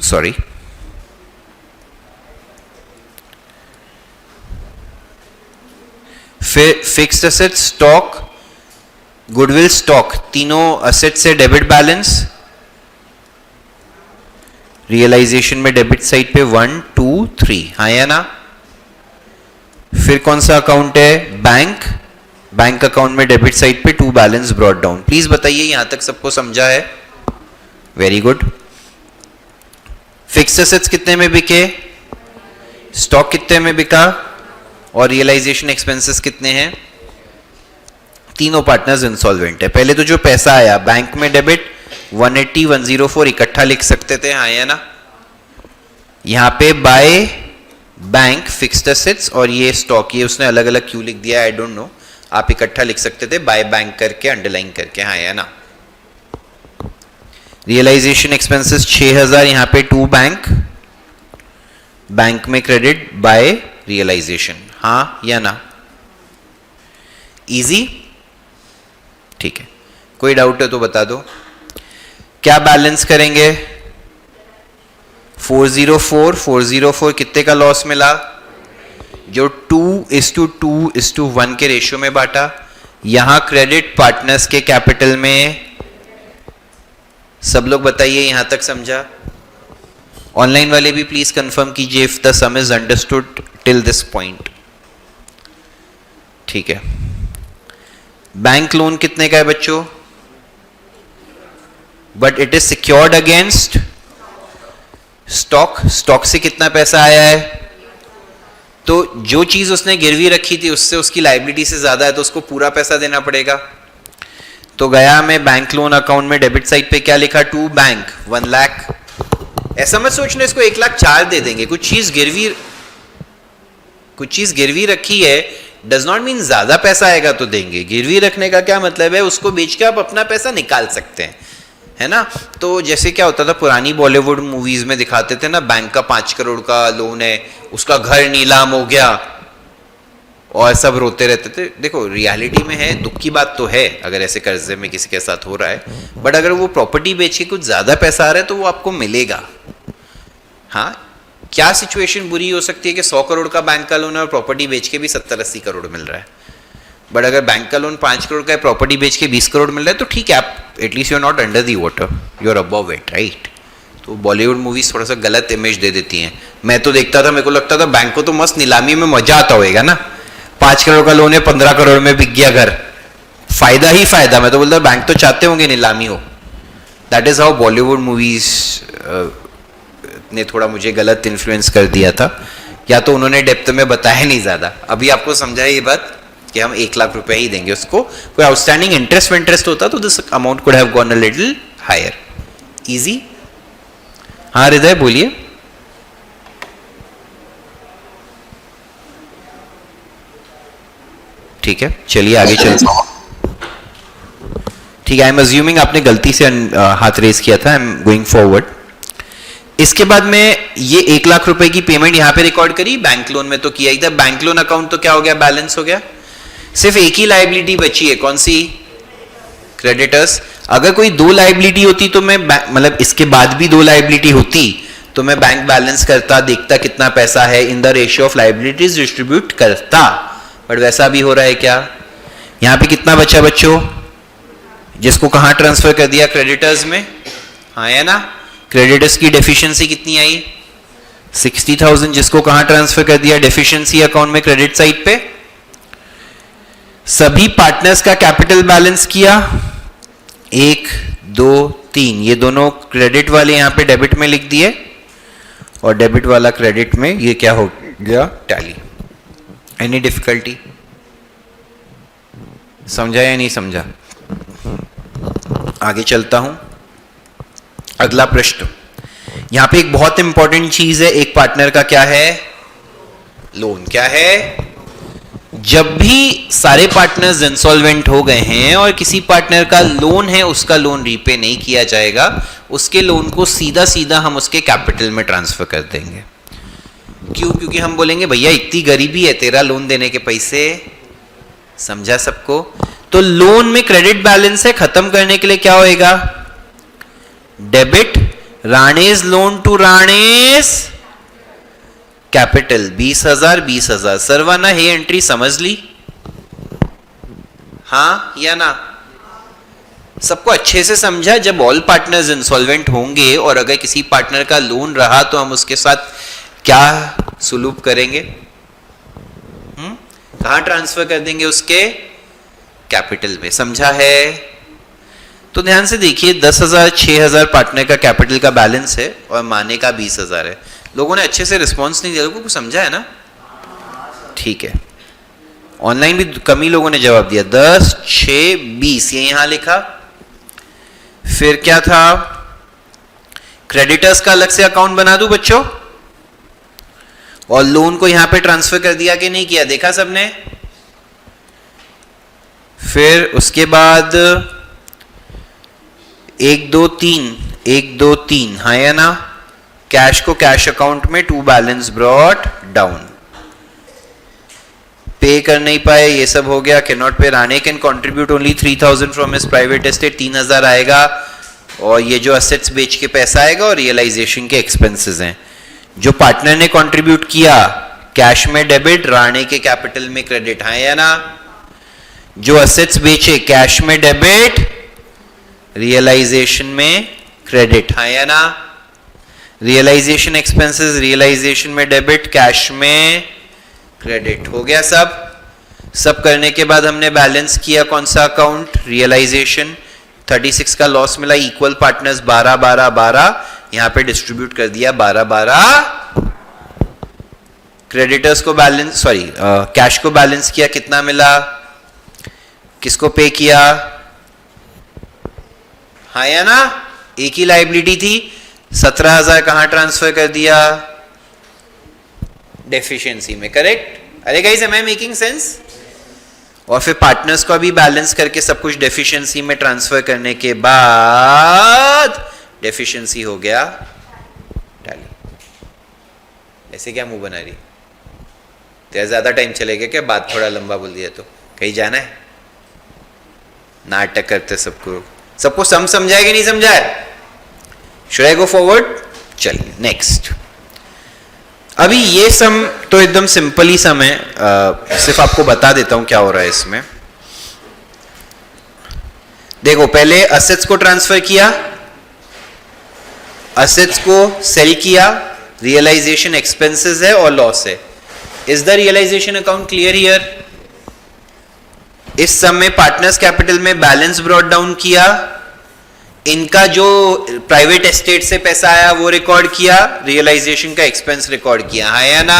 सॉरी, फिर fixed asset, stock, goodwill, stock, तीनों असेट से डेबिट बैलेंस। रियलाइजेशन में डेबिट साइड पे 1, 2, 3, हाँ या ना। फिर कौन सा अकाउंट है, बैंक। बैंक अकाउंट में डेबिट साइड पे 2 बैलेंस ब्रॉट डाउन। प्लीज बताइए यहां तक सबको समझा है? Very good. फिक्स्ड एसेट्स कितने में बिके, स्टॉक कितने में बिका और रियलाइजेशन एक्सपेंसेस कितने हैं। तीनों पार्टनर्स इंसॉल्वेंट है। पहले तो जो पैसा आया बैंक में डेबिट 180, 104 इकट्ठा लिख सकते थे, हाँ या ना। यहां पे बाय बैंक फिक्स्ड एसेट्स और ये स्टॉक, ये उसने अलग अलग क्यों लिख दिया आई डोंट नो, आप इकट्ठा लिख सकते थे बाय बैंक करके, अंडरलाइन करके, हाँ या ना। रियलाइजेशन एक्सपेंसेस 6,000, यहां पे 2 बैंक, बैंक में क्रेडिट बाय रियलाइजेशन, हाँ या ना। इजी, ठीक है। कोई डाउट है तो बता दो। क्या बैलेंस करेंगे, 404 कितने का लॉस मिला, जो 2:2:1 के रेशियो में बांटा। यहां क्रेडिट पार्टनर्स के कैपिटल में, सब लोग बताइए यहां तक समझा। ऑनलाइन वाले भी प्लीज कंफर्म कीजिए if the some is understood till this point, ठीक है। बैंक लोन कितने का है बच्चों, but it is secured against stock. Stock से कितना पैसा आया है, तो जो चीज उसने गिरवी रखी थी उससे उसकी लायबिलिटी से ज्यादा है तो उसको पूरा पैसा देना पड़ेगा। तो गया मैं बैंक लोन अकाउंट में डेबिट साइड पे क्या लिखा, टू बैंक 1 लाख। ऐसा मत सोचना इसको 1 लाख 4 दे देंगे, कुछ चीज गिरवी रखी है डज नॉट मीन ज्यादा पैसा आएगा तो देंगे। गिरवी रखने का क्या मतलब है, उसको बेच के आप अपना पैसा निकाल सकते हैं, है ना। तो जैसे क्या होता था पुरानी बॉलीवुड मूवीज में दिखाते थे ना, बैंक का 5 करोड़ का लोन है, उसका घर नीलाम हो गया और सब रोते रहते थे। देखो रियलिटी में है, दुख की बात तो है अगर ऐसे कर्जे में किसी के साथ हो रहा है, बट अगर वो प्रॉपर्टी बेच के कुछ ज्यादा पैसा आ रहा है तो वो आपको मिलेगा। हाँ, क्या सिचुएशन बुरी हो सकती है कि 100 करोड़ का बैंक का लोन है और प्रॉपर्टी बेच के भी 70-80 करोड़ मिल रहा है। बट अगर बैंक का लोन 5 करोड़ का है, प्रॉपर्टी बेच के 20 करोड़ मिल रहा है, तो ठीक है, आप at least you are not under the water, you are above it, right. तो बॉलीवुड मूवीज थोड़ा सा गलत इमेज दे देती हैं। मैं तो देखता था, मेरे को लगता था बैंक को तो मस्त नीलामी में मजा आता होगा ना, 5 करोड़ का लोन है, 15 करोड़ में बिक गया घर, फायदा ही फायदा। मैं तो बोलता बैंक तो चाहते होंगे नीलामी हो। That is how Bollywood movies ने थोड़ा मुझे गलत इन्फ्लुएंस कर दिया था, या तो उन्होंने डेप्थ में बताया नहीं ज्यादा। अभी आपको समझाया ये बात कि हम 1 लाख रुपए ही देंगे उसको, कोई आउटस्टैंडिंग इंटरेस्ट होता तो this amount could have gone a little higher. Easy. हाँ हृदय बोलिए। ठीक है, चलिए आगे चलते हैं। ठीक है, आई एम अज्यूमिंग आपने गलती से हाथ रेज किया था, आई एम गोइंग फॉरवर्ड। इसके बाद में ये 1 लाख रुपए की पेमेंट यहां पे रिकॉर्ड करी, बैंक लोन में तो किया ही था। बैंक लोन अकाउंट तो क्या हो गया, बैलेंस हो गया। सिर्फ एक ही लायबिलिटी बची है, कौन सी, क्रेडिटर्स। अगर कोई 2 लायबिलिटी होती तो मैं मतलब इसके बाद भी 2 लायबिलिटी होती तो मैं बैंक बैलेंस करता, देखता कितना पैसा है, इन the ratio of liabilities distribute करता। बट वैसा भी हो रहा है क्या, यहां पे कितना बचा बच्चों, जिसको कहां ट्रांसफर कर दिया, क्रेडिटर्स में। हाँ है ना, क्रेडिटर्स की डेफिशिएंसी कितनी आई, 60,000, जिसको कहां ट्रांसफर कर दिया, डेफिशिएंसी अकाउंट में क्रेडिट साइड पे। सभी पार्टनर्स का कैपिटल बैलेंस किया, 1 2 3, ये दोनों क्रेडिट वाले यहां पे डेबिट में लिख दिए और डेबिट वाला क्रेडिट में, ये क्या हो गया, टैली। एनी डिफिकल्टी, समझा या नहीं समझा। आगे चलता हूं, अगला प्रश्न। यहां पे एक बहुत इंपॉर्टेंट चीज है, एक पार्टनर का क्या है, लोन। क्या है, जब भी सारे पार्टनर्स इंसॉल्वेंट हो गए हैं और किसी पार्टनर का लोन है, उसका लोन रीपे नहीं किया जाएगा, उसके लोन को सीधा सीधा हम उसके कैपिटल में ट्रांसफर कर देंगे। क्यों, क्योंकि हम बोलेंगे भैया इतनी गरीबी है, तेरा लोन देने के पैसे, समझा सबको। तो लोन में क्रेडिट बैलेंस है, खत्म करने के लिए क्या होएगा, debit Rane's loan to Rane's capital, 20,000 20,000। सरवाना हे एंट्री समझ ली, हाँ या ना, सबको अच्छे से समझा। जब ऑल पार्टनर्स इंसॉल्वेंट होंगे और अगर किसी पार्टनर का लोन रहा तो हम उसके साथ क्या सुलूक करेंगे, कहां ट्रांसफर कर देंगे, उसके कैपिटल में। समझा है, तो ध्यान से देखिए, 10,000 6,000 पार्टनर का कैपिटल का बैलेंस है और माने का 20,000 है। लोगों ने अच्छे से रिस्पॉन्स नहीं दिया, लोगों को समझा है ना, ठीक है। ऑनलाइन भी कम ही लोगों ने जवाब दिया, 10 6 20 ये यहां लिखा। फिर क्या था, क्रेडिटर्स का अलग से अकाउंट बना दूं बच्चों, और लोन को यहां पे ट्रांसफर कर दिया कि नहीं किया, देखा सबने। फिर उसके बाद 1 2 3 1 2 3, हाँ या ना, कैश को कैश अकाउंट में, टू बैलेंस ब्रॉट डाउन। पे कर नहीं पाए, ये सब हो गया। कैन नॉट पे, Rane can contribute only 3,000 from his private estate, 3,000 आएगा, और ये जो असेट्स बेच के पैसा आएगा और रियलाइजेशन के एक्सपेंसेस हैं। जो पार्टनर ने कंट्रीब्यूट किया, कैश में डेबिट, राणे के कैपिटल में क्रेडिट, हाँ या ना। जो असेट्स बेचे, कैश में डेबिट, रियलाइजेशन में क्रेडिट, हाँ या ना। रियलाइजेशन एक्सपेंसेस, रियलाइजेशन में डेबिट, कैश में क्रेडिट, हो गया सब करने के बाद हमने बैलेंस किया कौन सा अकाउंट, रियलाइजेशन। 36 का लॉस मिला, इक्वल पार्टनर्स 12 12 12, यहां पे डिस्ट्रीब्यूट कर दिया 12 12। क्रेडिटर्स को बैलेंस, कैश को बैलेंस किया, कितना मिला, किसको पे किया, हाँ या ना? एक ही लाइबिलिटी थी, 17,000 कहां ट्रांसफर कर दिया? डेफिशिएंसी में, करेक्ट? अरे guys, am I making sense? और फिर पार्टनर्स को भी बैलेंस करके सब कुछ डेफिशिएंसी में ट्रांसफर करने के बाद डेफिशिएंसी हो गया टैली। ऐसे क्या मुंह बना रही? तेरा ज्यादा टाइम चलेगा क्या? बात थोड़ा लंबा बोल दिया तो कहीं जाना है? नाटक करते सबको समझाया कि नहीं समझाया? Should I go forward? चलिए नेक्स्ट। अभी ये सम तो एकदम सिंपल ही सम है, सिर्फ आपको बता देता हूं क्या हो रहा है इसमें। देखो, पहले असेट्स को ट्रांसफर किया, असेट्स को सेल किया, रियलाइजेशन एक्सपेंसेस है और लॉस है। Is the realisation account clear here? इस सम में पार्टनर्स कैपिटल में बैलेंस ब्रॉट डाउन किया, इनका जो प्राइवेट एस्टेट से पैसा आया वो रिकॉर्ड किया, रियलाइजेशन का एक्सपेंस रिकॉर्ड किया, हाँ या ना?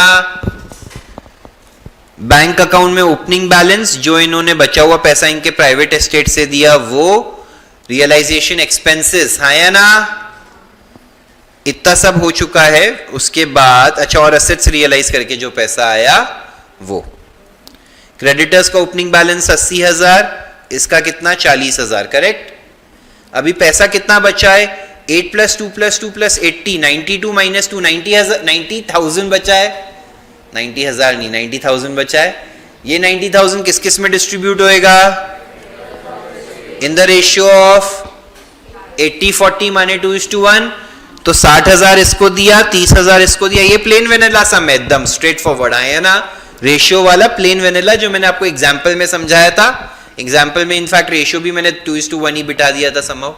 बैंक अकाउंट में ओपनिंग बैलेंस, जो इन्होंने बचा हुआ पैसा इनके प्राइवेट एस्टेट से दिया वो रियलाइजेशन एक्सपेंसेस, हाँ या ना? इतना सब हो चुका है। उसके बाद अच्छा, और असेट्स रियलाइज करके जो पैसा आया वो। क्रेडिटर्स का ओपनिंग बैलेंस 80,000, इसका कितना? 40,000, करेक्ट? अभी पैसा कितना बचा है? 8 + 2 + 2 + 80, 92 - 2, 90,000 बचा है। 90,000 नहीं, 90,000 बचा है। ये 90,000 किस किस में डिस्ट्रीब्यूट होएगा? इन द रेशियो ऑफ 80-40 माने 2:1। तो 60,000 इसको दिया, 30,000 इसको दिया। ये प्लेन वेनिला सम है, एकदम स्ट्रेट फॉरवर्ड, आया ना? रेशियो वाला प्लेन वेनिला जो मैंने आपको एग्जाम्पल में समझाया था। एग्जाम्पल में इनफैक्ट रेशियो भी मैंने 2:1 ही बिठा दिया था समहाउ।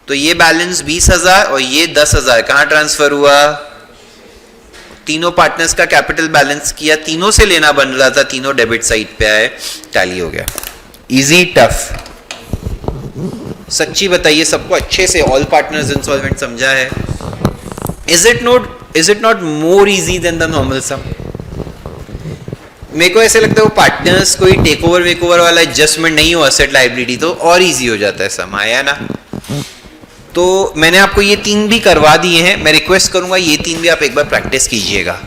तो ये बैलेंस 20,000 और ये 10,000 कहां ट्रांसफर हुआ? तीनों पार्टनर्स का कैपिटल बैलेंस किया, तीनों से लेना बन रहा था, तीनों डेबिट साइड पे आए, टैली हो गया। Easy tough? सच्ची बताइए, सबको अच्छे से ऑल पार्टनर्स इंसॉल्वेंट समझा है? Is it not more easy than the normal sum? मेरे को ऐसे लगता है वो पार्टनर्स कोई टेक ओवर वेक ओवर वाला एडजस्टमेंट नहीं हो असेट लाइबिलिटी तो और इजी हो जाता है सम, आया ना? तो मैंने आपको ये 3 भी करवा दिए हैं। मैं रिक्वेस्ट करूंगा ये 3 भी आप एक बार प्रैक्टिस कीजिएगा।